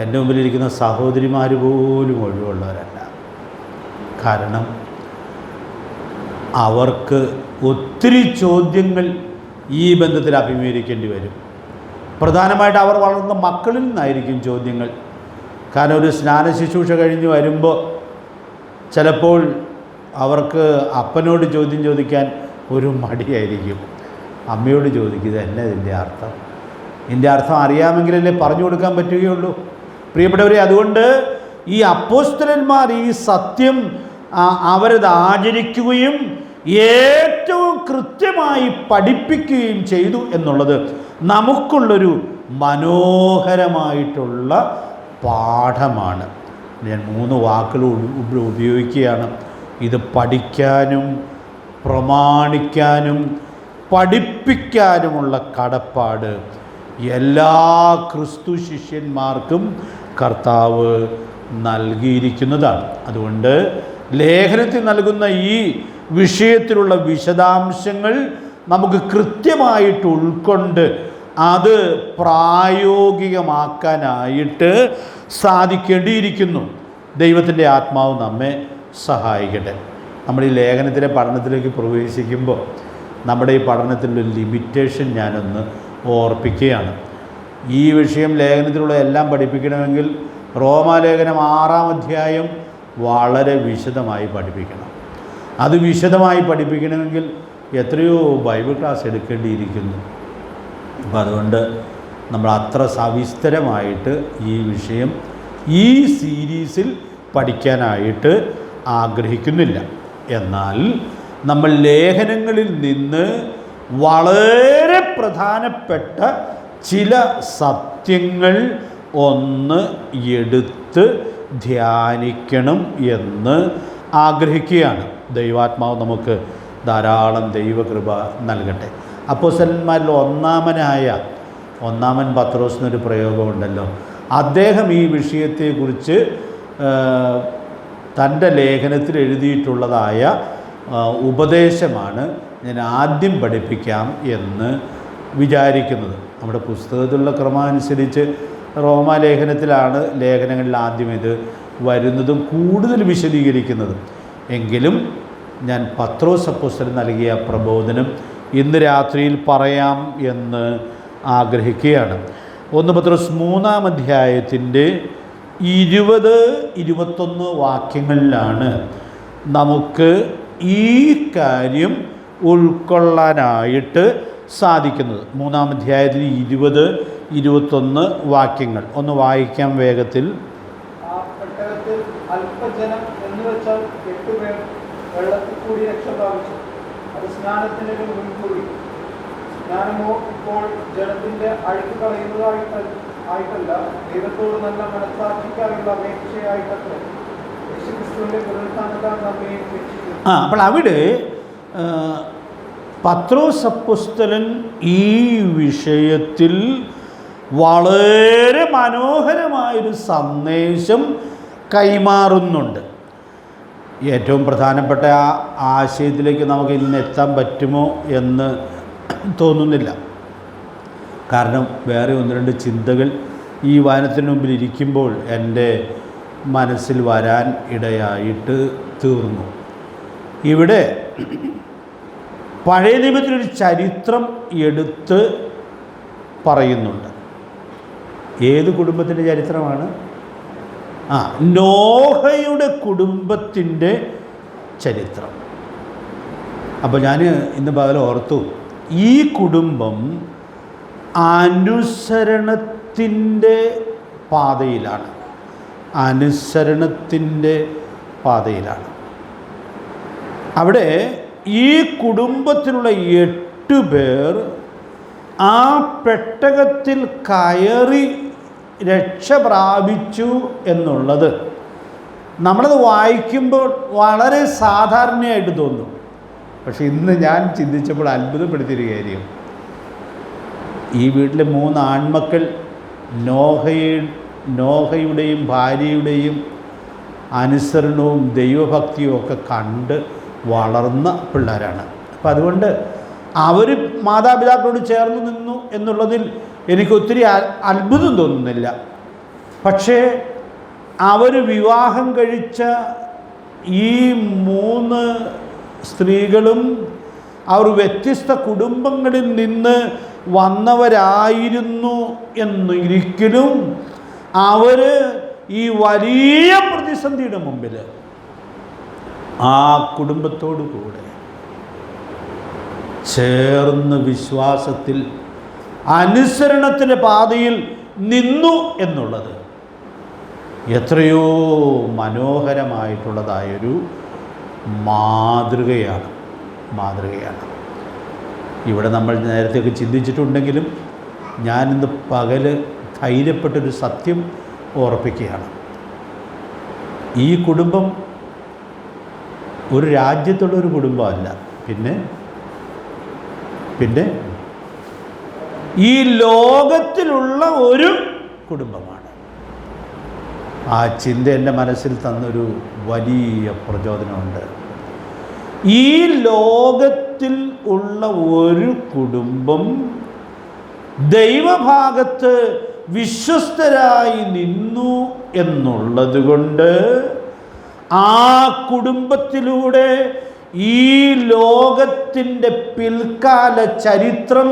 എൻ്റെ മുമ്പിലിരിക്കുന്ന സഹോദരിമാർ പോലും ഒഴിവുള്ളവരല്ല. കാരണം അവർക്ക് ഒത്തിരി ചോദ്യങ്ങൾ ഈ ബന്ധത്തിൽ അഭിമുഖീകരിക്കേണ്ടി വരും. പ്രധാനമായിട്ട് അവർ വളർന്ന മക്കളിൽ നിന്നായിരിക്കും ചോദ്യങ്ങൾ. കാരണം ഒരു സ്നാന ശുശ്രൂഷ കഴിഞ്ഞ് വരുമ്പോൾ ചിലപ്പോൾ അവർക്ക് അപ്പനോട് ചോദ്യം ചോദിക്കാൻ ഒരു മടിയായിരിക്കും. അമ്മയോട് ചോദിക്കുക, എന്നെ ഇതിൻ്റെ അർത്ഥം, ഇതിൻ്റെ അർത്ഥം അറിയാമെങ്കിലല്ലേ പറഞ്ഞു കൊടുക്കാൻ പറ്റുകയുള്ളൂ. പ്രിയപ്പെട്ടവരെ, അതുകൊണ്ട് ഈ അപ്പോസ്തലന്മാർ ഈ സത്യം അവരത് ആചരിക്കുകയും ഏറ്റവും കൃത്യമായി പഠിപ്പിക്കുകയും ചെയ്തു എന്നുള്ളത് നമുക്കുള്ളൊരു മനോഹരമായിട്ടുള്ള പാഠമാണ്. ഞാൻ 3 വാക്കുകൾ ഉപയോഗിക്കുകയാണ്. ഇത് പഠിക്കാനും പ്രമാണിക്കാനും പഠിപ്പിക്കാനുമുള്ള കടപ്പാട് എല്ലാ ക്രിസ്തു ശിഷ്യന്മാർക്കും കർത്താവ് നൽകിയിരിക്കുന്നതാണ്. അതുകൊണ്ട് ലേഖനത്തിൽ നൽകുന്ന ഈ വിഷയത്തിലുള്ള വിശദാംശങ്ങൾ നമുക്ക് കൃത്യമായിട്ട് ഉൾക്കൊണ്ട് അത് പ്രായോഗികമാക്കാനായിട്ട് സാധിക്കേണ്ടിയിരിക്കുന്നു. ദൈവത്തിൻ്റെ ആത്മാവ് നമ്മെ സഹായിക്കട്ടെ. നമ്മൾ ഈ ലേഖനത്തിലെ പഠനത്തിലേക്ക് പ്രവേശിക്കുമ്പോൾ നമ്മുടെ ഈ പഠനത്തിലുള്ള ലിമിറ്റേഷൻ ഞാനൊന്ന് ഓർപ്പിക്കുകയാണ്. ഈ വിഷയം ലേഖനത്തിലുള്ള എല്ലാം പഠിപ്പിക്കണമെങ്കിൽ റോമാലേഖനം 6-ാം അധ്യായം വളരെ വിശദമായി പഠിപ്പിക്കണം. അത് വിശദമായി പഠിപ്പിക്കണമെങ്കിൽ എത്രയോ ബൈബിൾ ക്ലാസ് എടുക്കേണ്ടിയിരിക്കുന്നു. അപ്പോൾ അതുകൊണ്ട് നമ്മൾ അത്ര സവിസ്തരമായിട്ട് ഈ വിഷയം ഈ സീരീസിൽ പഠിക്കാനായിട്ട് ആഗ്രഹിക്കുന്നില്ല. എന്നാൽ നമ്മൾ ലേഖനങ്ങളിൽ നിന്ന് വളരെ പ്രധാനപ്പെട്ട ചില സത്യങ്ങൾ ഒന്ന് എടുത്ത് ധ്യാനിക്കണം എന്ന് ആഗ്രഹിക്കുകയാണ്. ദൈവാത്മാവ് നമുക്ക് ധാരാളം ദൈവകൃപ നൽകട്ടെ. അപ്പോസ്തലന്മാരിൽ ഒന്നാമൻ പത്രോസ് എന്നൊരു പ്രയോഗമുണ്ടല്ലോ. അദ്ദേഹം ഈ വിഷയത്തെക്കുറിച്ച് തൻ്റെ ലേഖനത്തിൽ എഴുതിയിട്ടുള്ളതായ ഉപദേശമാണ് ഞാൻ ആദ്യം പഠിപ്പിക്കാം എന്ന് വിചാരിക്കുന്നത്. നമ്മുടെ പുസ്തകത്തിലുള്ള ക്രമമനുസരിച്ച് റോമാലേഖനത്തിലാണ് ലേഖനങ്ങളിൽ ആദ്യം ഇത് വരുന്നതും കൂടുതൽ വിശദീകരിക്കുന്നതും. എങ്കിലും ഞാൻ പത്രോസ് അപ്പോസ്തലൻ നൽകിയ പ്രബോധനം ഇന്ന് രാത്രിയിൽ പറയാം എന്ന് ആഗ്രഹിക്കുകയാണ്. 1 പത്രോസ് 3-ാം അധ്യായത്തിൻ്റെ 20-21 വാക്യങ്ങളിലാണ് നമുക്ക് ഈ കാര്യം ഉൾക്കൊള്ളാനായിട്ട് സാധിക്കുന്നത്. 3-ാം അധ്യായത്തിൽ 20-21 വാക്യങ്ങൾ ഒന്ന് വായിക്കാം വേഗത്തിൽ. ആ പെട്ടകത്തിൽ അല്പജനം എന്ന് വെച്ചാൽ 8 പേർ വെള്ളത്തിൽ കൂടി രക്ഷ പ്രാപിച്ചു. അത് സ്നാനത്തിൻ്റെ ഒരു മുൻകൂടി. സ്നാനമോ ഇപ്പോൾ ജലത്തിന്റെ അഴുക്ക് കളയുന്നതായിട്ടല്ല, ദൈവത്തോട് നല്ല മനസ്സാക്ഷിക്കാനുള്ള അപേക്ഷയായിട്ടത്ര യേശുക്രിസ്തുവിന്റെ പുനരുത്ഥാനത്താൽ നമ്മെ രക്ഷിക്കുന്നു. അപ്പോൾ അവിടെ പത്രോസ് അപ്പോസ്തലൻ ഈ വിഷയത്തിൽ വളരെ മനോഹരമായൊരു സന്ദേശം കൈമാറുന്നുണ്ട്. ഏറ്റവും പ്രധാനപ്പെട്ട ആ ആശയത്തിലേക്ക് നമുക്ക് ഇന്ന് എത്താൻ പറ്റുമോ എന്ന് തോന്നുന്നില്ല. കാരണം വേറെ 1-2 ചിന്തകൾ ഈ വായനത്തിന് മുമ്പിൽ ഇരിക്കുമ്പോൾ എൻ്റെ മനസ്സിൽ വരാൻ ഇടയായിട്ട് തീർന്നു. ഇവിടെ പഴയ നിയമത്തിലൊരു ചരിത്രം എടുത്ത് പറയുന്നുണ്ട്. ഏത് കുടുംബത്തിൻ്റെ ചരിത്രമാണ്? നോഹയുടെ കുടുംബത്തിൻ്റെ ചരിത്രം. അപ്പോൾ ഞാൻ ഇന്ന് പകൽ ഓർത്തു, ഈ കുടുംബം അനുസരണത്തിൻ്റെ പാതയിലാണ്. അനുസരണത്തിൻ്റെ പാതയിലാണ്. അവിടെ ഈ കുടുംബത്തിലുള്ള 8 പേർ ആ പെട്ടകത്തിൽ കയറി രക്ഷ പ്രാപിച്ചു എന്നുള്ളത് നമ്മളത് വായിക്കുമ്പോൾ വളരെ സാധാരണയായിട്ട് തോന്നും. പക്ഷെ ഇന്ന് ഞാൻ ചിന്തിച്ചപ്പോൾ അത്ഭുതപ്പെടുത്തിയൊരു കാര്യം, ഈ വീട്ടിലെ 3 ആൺമക്കൾ നോഹയുടെയും ഭാര്യയുടെയും അനുസരണവും ദൈവഭക്തിയും ഒക്കെ കണ്ട് വളർന്ന പിള്ളേരാണ്. അപ്പം അതുകൊണ്ട് അവർ മാതാപിതാക്കളോട് ചേർന്ന് നിന്നു എന്നുള്ളതിൽ എനിക്ക് ഒത്തിരി അത്ഭുതം തോന്നുന്നില്ല. പക്ഷേ അവർ വിവാഹം കഴിച്ച ഈ 3 സ്ത്രീകളും അവർ വ്യത്യസ്ത കുടുംബങ്ങളിൽ നിന്ന് വന്നവരായിരുന്നു എന്നൊരിക്കലും അവർ ഈ വലിയ പ്രതിസന്ധിയുടെ മുമ്പിൽ ആ കുടുംബത്തോടു കൂടെ ചേർന്ന് വിശ്വാസത്തിൽ അനുസരണത്തിൻ്റെ പാതയിൽ നിന്നു എന്നുള്ളത് എത്രയോ മനോഹരമായിട്ടുള്ളതായൊരു മാതൃകയാണ്. ഇവിടെ നമ്മൾ നേരത്തെയൊക്കെ ചിന്തിച്ചിട്ടുണ്ടെങ്കിലും ഞാനിന്ന് പകല് ധൈര്യപ്പെട്ടൊരു സത്യം ഓർപ്പിക്കുകയാണ്. ഈ കുടുംബം ഒരു രാജ്യത്തുള്ളൊരു കുടുംബമല്ല, പിന്നെ ഈ ലോകത്തിലുള്ള ഒരു കുടുംബമാണ്. ആ ചിന്ത എൻ്റെ മനസ്സിൽ തന്നൊരു വലിയ പ്രചോദനമുണ്ട്. ഈ ലോകത്തിൽ ഉള്ള ഒരു കുടുംബം ദൈവഭാഗത്ത് വിശ്വസ്തരായി നിന്നു എന്നുള്ളത് കൊണ്ട് ആ കുടുംബത്തിലൂടെ ഈ ലോകത്തിൻ്റെ പിൽക്കാല ചരിത്രം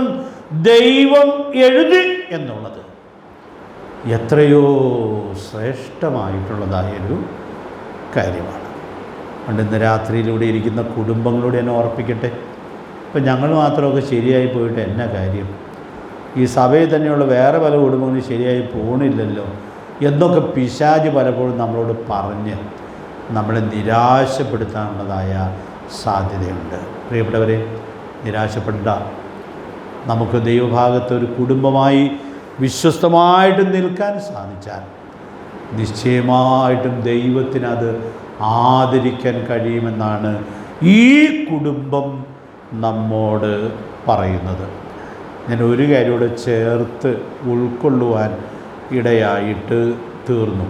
ദൈവം എഴുതി എന്നുള്ളത് എത്രയോ ശ്രേഷ്ഠമായിട്ടുള്ളതായൊരു കാര്യമാണ്. അതുകൊണ്ട് ഇന്ന് രാത്രിയിലൂടെ ഇരിക്കുന്ന കുടുംബങ്ങളോട് എന്നെ ഓർപ്പിക്കട്ടെ, ഇപ്പം ഞങ്ങൾ മാത്രമൊക്കെ ശരിയായി പോയിട്ട് എന്നാ കാര്യം? ഈ സഭയിൽ തന്നെയുള്ള വേറെ പല കുടുംബങ്ങളും ശരിയായി പോകണില്ലല്ലോ എന്നൊക്കെ പിശാച് പലപ്പോഴും നമ്മളോട് പറഞ്ഞ് നമ്മളെ നിരാശപ്പെടുത്താനുള്ളതായ സാധ്യതയുണ്ട്. പ്രിയപ്പെട്ടവരെ, നിരാശപ്പെടേണ്ട. നമുക്ക് ദൈവഭാഗത്ത് ഒരു കുടുംബമായി വിശ്വസ്തമായിട്ട് നിൽക്കാൻ സാധിച്ചാൽ നിശ്ചയമായിട്ടും ദൈവത്തിനത് ആദരിക്കാൻ കഴിയുമെന്നാണ് ഈ കുടുംബം നമ്മോട് പറയുന്നത്. ഞാൻ ഒരു കാര്യം കൂടെ ചേർത്ത് ഉൾക്കൊള്ളുവാൻ ഇടയായിട്ട് തീർന്നു.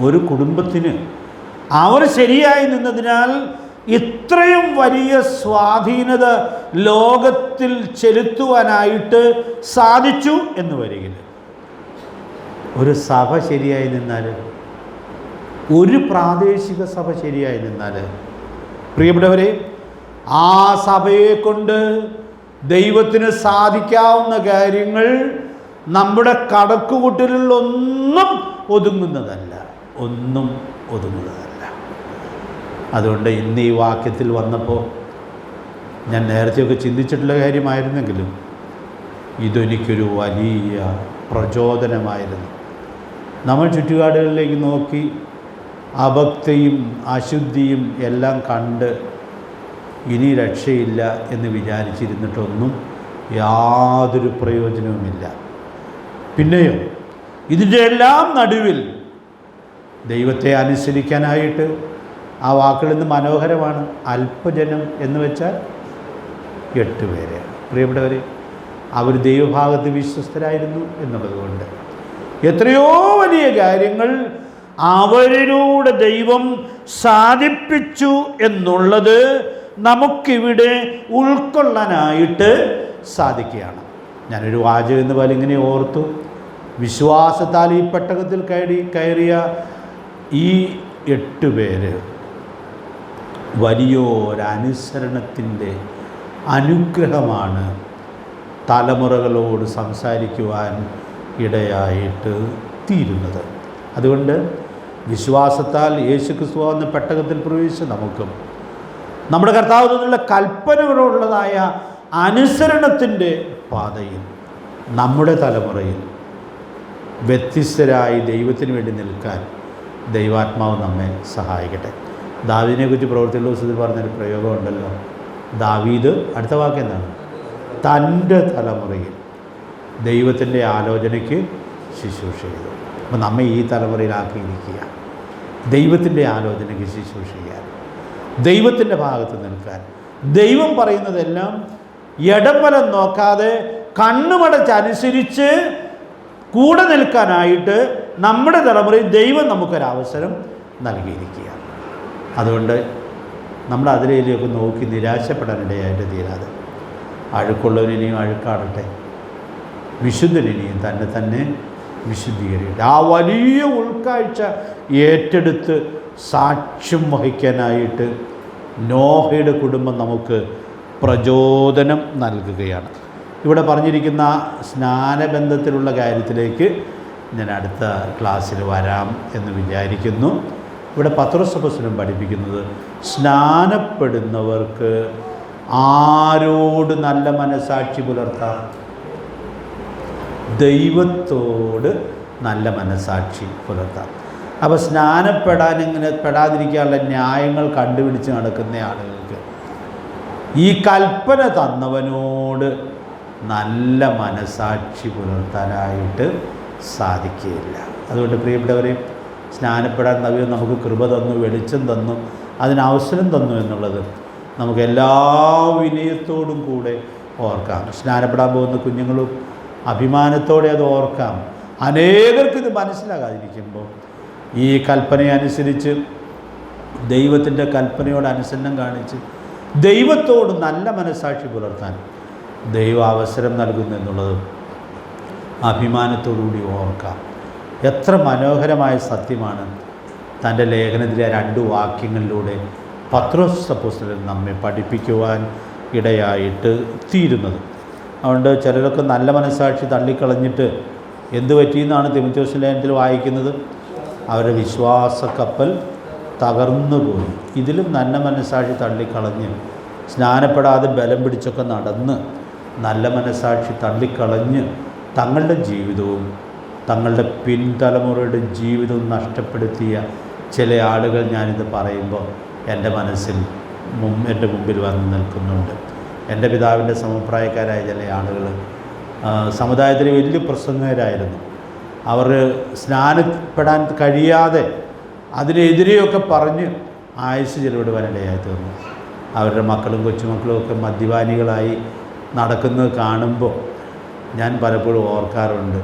ഒരു കുടുംബത്തിന് അവർ ശരിയായി നിന്നതിനാൽ ഇത്രയും വലിയ സ്വാധീനത ലോകത്തിൽ ചെലുത്തുവാനായിട്ട് സാധിച്ചു എന്ന് വരികില്ല. ഒരു സഭ ശരിയായി നിന്നാൽ, ഒരു പ്രാദേശിക സഭ ശരിയായി നിന്നാൽ, പ്രിയപ്പെട്ടവരെ, ആ സഭയെ കൊണ്ട് ദൈവത്തിന് സാധിക്കാവുന്ന കാര്യങ്ങൾ നമ്മുടെ കടക്കുകൂട്ടലിലൊന്നും ഒതുങ്ങുന്നതല്ല. അതുകൊണ്ട് ഇന്ന് ഈ വാക്യത്തിൽ വന്നപ്പോൾ ഞാൻ നേരത്തെയൊക്കെ ചിന്തിച്ചിട്ടുള്ള കാര്യമായിരുന്നെങ്കിലും ഇതെനിക്കൊരു വലിയ പ്രചോദനമായിരുന്നു. നമ്മൾ ചുറ്റുപാടുകളിലേക്ക് നോക്കി അഭക്തിയും അശുദ്ധിയും എല്ലാം കണ്ട് ഇനി രക്ഷയില്ല എന്ന് വിചാരിച്ചിരുന്നിട്ടൊന്നും യാതൊരു പ്രയോജനവുമില്ല. പിന്നെയോ ഇതിൻ്റെ എല്ലാം നടുവിൽ ദൈവത്തെ അനുസരിക്കാനായിട്ട്, ആ വാക്കുകൾ ഇന്ന് മനോഹരമാണ്, അല്പജനം എന്ന് വെച്ചാൽ 8 പേര്. പ്രിയപ്പെട്ടവരെ, അവർ ദൈവഭാഗത്ത് വിശ്വസ്തരായിരുന്നു എന്നുള്ളതുകൊണ്ട് എത്രയോ വലിയ കാര്യങ്ങൾ അവരിലൂടെ ദൈവം സാധിപ്പിച്ചു എന്നുള്ളത് നമുക്കിവിടെ ഉൾക്കൊള്ളാനായിട്ട് സാധിക്കുകയാണ്. ഞാനൊരു വാചകം എന്ന് പോലെ ഇങ്ങനെ ഓർത്തു, വിശ്വാസത്താൽ ഈ പെട്ടകത്തിൽ കയറിയ ഈ 8 പേര് വലിയൊരനുസരണത്തിൻ്റെ അനുഗ്രഹമാണ് തലമുറകളോട് സംസാരിക്കുവാൻ ഇടയായിട്ട് തീരുന്നത്. അതുകൊണ്ട് വിശ്വാസത്താൽ യേശുക്രിസ്തു എന്ന പെട്ടകത്തിൽ പ്രവേശിച്ച് നമുക്കും നമ്മുടെ കർത്താവിൽ നിന്നുള്ള കൽപ്പനകളോടുള്ളതായ അനുസരണത്തിൻ്റെ പാതയിൽ നമ്മുടെ തലമുറയിൽ വ്യത്യസ്തരായി ദൈവത്തിന് വേണ്ടി നിൽക്കാൻ ദൈവാത്മാവ് നമ്മെ സഹായിക്കട്ടെ. ദാവീദിനെക്കുറിച്ച് പ്രവൃത്തിയുള്ള ദിവസത്തിൽ പറഞ്ഞൊരു പ്രയോഗമുണ്ടല്ലോ. ദാവീദ് അടുത്ത വാക്ക് എന്താണ്? തൻ്റെ തലമുറയിൽ ദൈവത്തിൻ്റെ ആലോചനയ്ക്ക് ശുശ്രൂഷ ചെയ്തു. അപ്പോൾ നമ്മെ ഈ തലമുറയിലാക്കിയിരിക്കുക, ദൈവത്തിൻ്റെ ആലോചനയ്ക്ക് ശുശ്രൂഷ ചെയ്യാൻ, ദൈവത്തിൻ്റെ ഭാഗത്ത് നിൽക്കാൻ, ദൈവം പറയുന്നതെല്ലാം ഇടംവലം നോക്കാതെ കണ്ണുമടച്ചനുസരിച്ച് കൂടെ നിൽക്കാനായിട്ട് നമ്മുടെ തലമുറയിൽ ദൈവം നമുക്കൊരവസരം നൽകിയിരിക്കുക. അതുകൊണ്ട് നമ്മൾ അതിലേക്ക് നോക്കി നിരാശപ്പെടാനിടയായിട്ട് തീരാതെ അഴുക്കുള്ളവനിനെയും അഴുക്കാടട്ടെ, വിശുദ്ധനിനെയും തന്നെ വിശുദ്ധീകരിക്കട്ടെ. ആ വലിയ ഉൾക്കാഴ്ച ഏറ്റെടുത്ത് സാക്ഷ്യം വഹിക്കാനായിട്ട് നോഹയുടെ കുടുംബം നമുക്ക് പ്രചോദനം നൽകുകയാണ്. ഇവിടെ പറഞ്ഞിരിക്കുന്ന സ്നാനബന്ധത്തിലുള്ള കാര്യത്തിലേക്ക് ഞാൻ അടുത്ത ക്ലാസ്സിൽ വരാം എന്ന് വിചാരിക്കുന്നു. ഇവിടെ പത്രോസ് അപ്പോസ്തലൻ പഠിപ്പിക്കുന്നത് സ്നാനപ്പെടുന്നവർക്ക് ആരോട് നല്ല മനസാക്ഷി പുലർത്താം? ദൈവത്തോട് നല്ല മനസാക്ഷി പുലർത്താം. അപ്പോൾ പെടാതിരിക്കാനുള്ള ന്യായങ്ങൾ കണ്ടുപിടിച്ച് നടക്കുന്ന ആളുകൾക്ക് ഈ കൽപ്പന തന്നവനോട് നല്ല മനസാക്ഷി പുലർത്താനായിട്ട് സാധിക്കുകയില്ല. അതുകൊണ്ട് പ്രിയപ്പെട്ടവരെ, സ്നാനപ്പെടാൻ ദൈവം നമുക്ക് കൃപ തന്നു, വെളിച്ചം തന്നു, അതിനവസരം തന്നു എന്നുള്ളത് നമുക്ക് എല്ലാ വിനയത്തോടും കൂടെ ഓർക്കാം. സ്നാനപ്പെടാൻ പോകുന്ന കുഞ്ഞുങ്ങളും അഭിമാനത്തോടെ അത് ഓർക്കാം. അനേകർക്ക് ഇത് മനസ്സിലാകാതിരിക്കുമ്പോൾ ഈ കൽപ്പനയനുസരിച്ച് ദൈവത്തിൻ്റെ കൽപ്പനയോട് അനുസരണം കാണിച്ച് ദൈവത്തോട് നല്ല മനസാക്ഷി പുലർത്താൻ ദൈവം അവസരം നൽകുന്നു എന്നുള്ളത് അഭിമാനത്തോടുകൂടി ഓർക്കാം. എത്ര മനോഹരമായ സത്യമാണ് തൻ്റെ ലേഖനത്തിലെ 2 വാക്യങ്ങളിലൂടെ പത്രോസ് അപ്പോസ്തലൻ നമ്മെ പഠിപ്പിക്കുവാൻ ഇടയായിട്ട് തീരുന്നത്. അതുകൊണ്ട് ചിലരൊക്കെ നല്ല മനസാക്ഷി തള്ളിക്കളഞ്ഞിട്ട് എന്ത് പറ്റിയെന്നാണ് തിമോഥെയോസ് ലേഖനത്തിൽ വായിക്കുന്നത്? അവരുടെ വിശ്വാസ കപ്പൽ തകർന്നു പോയി. ഇതിലും നല്ല മനസാക്ഷി തള്ളിക്കളഞ്ഞ് സ്നാനപ്പെടാതെ ബലം പിടിച്ചൊക്കെ നടന്ന് നല്ല മനസാക്ഷി തള്ളിക്കളഞ്ഞ് തങ്ങളുടെ ജീവിതവും തങ്ങളുടെ പിൻതലമുറയുടെ ജീവിതവും നഷ്ടപ്പെടുത്തിയ ചില ആളുകൾ ഞാനിത് പറയുമ്പോൾ എൻ്റെ മനസ്സിൽ എൻ്റെ മുമ്പിൽ വന്ന് നിൽക്കുന്നുണ്ട്. എൻ്റെ പിതാവിൻ്റെ സമപ്രായക്കാരായ ചില ആളുകൾ സമുദായത്തിലെ വലിയ പ്രസംഗകരായിരുന്നു. അവർ സ്നാനപ്പെടാൻ കഴിയാതെ അതിനെതിരെയൊക്കെ പറഞ്ഞ് ആയുസ് ചെലവിടുവാനിടയായി തീർന്നു. അവരുടെ മക്കളും കൊച്ചുമക്കളും ഒക്കെ മദ്യപാനികളായി നടക്കുന്നത് കാണുമ്പോൾ ഞാൻ പലപ്പോഴും ഓർക്കാറുണ്ട്,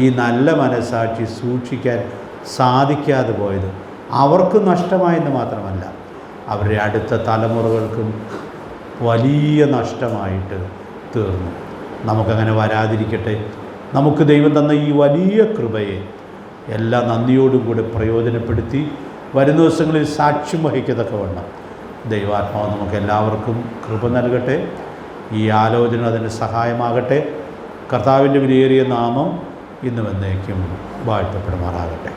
ഈ നല്ല മനസാക്ഷി സൂക്ഷിക്കാൻ സാധിക്കാതെ പോയത് അവർക്ക് നഷ്ടമായെന്ന് മാത്രമല്ല, അവരുടെ അടുത്ത തലമുറകൾക്കും വലിയ നഷ്ടമായിട്ട് തീർന്നു. നമുക്കങ്ങനെ വരാതിരിക്കട്ടെ. നമുക്ക് ദൈവം തന്ന ഈ വലിയ കൃപയെ എല്ലാ നന്ദിയോടും കൂടെ പ്രയോജനപ്പെടുത്തി വരുന്ന ദിവസങ്ങളിൽ സാക്ഷ്യം വഹിക്കത്തക്കവണ്ണം ദൈവാത്മാവ് നമുക്ക് എല്ലാവർക്കും കൃപ നൽകട്ടെ. ഈ ആലോചന അതിന് സഹായമാകട്ടെ. കർത്താവിൻ്റെ വിലയേറിയ നാമം ഇന്നും എന്നേക്കും വാഴ്ത്തപ്പെടുമാറാകട്ടെ.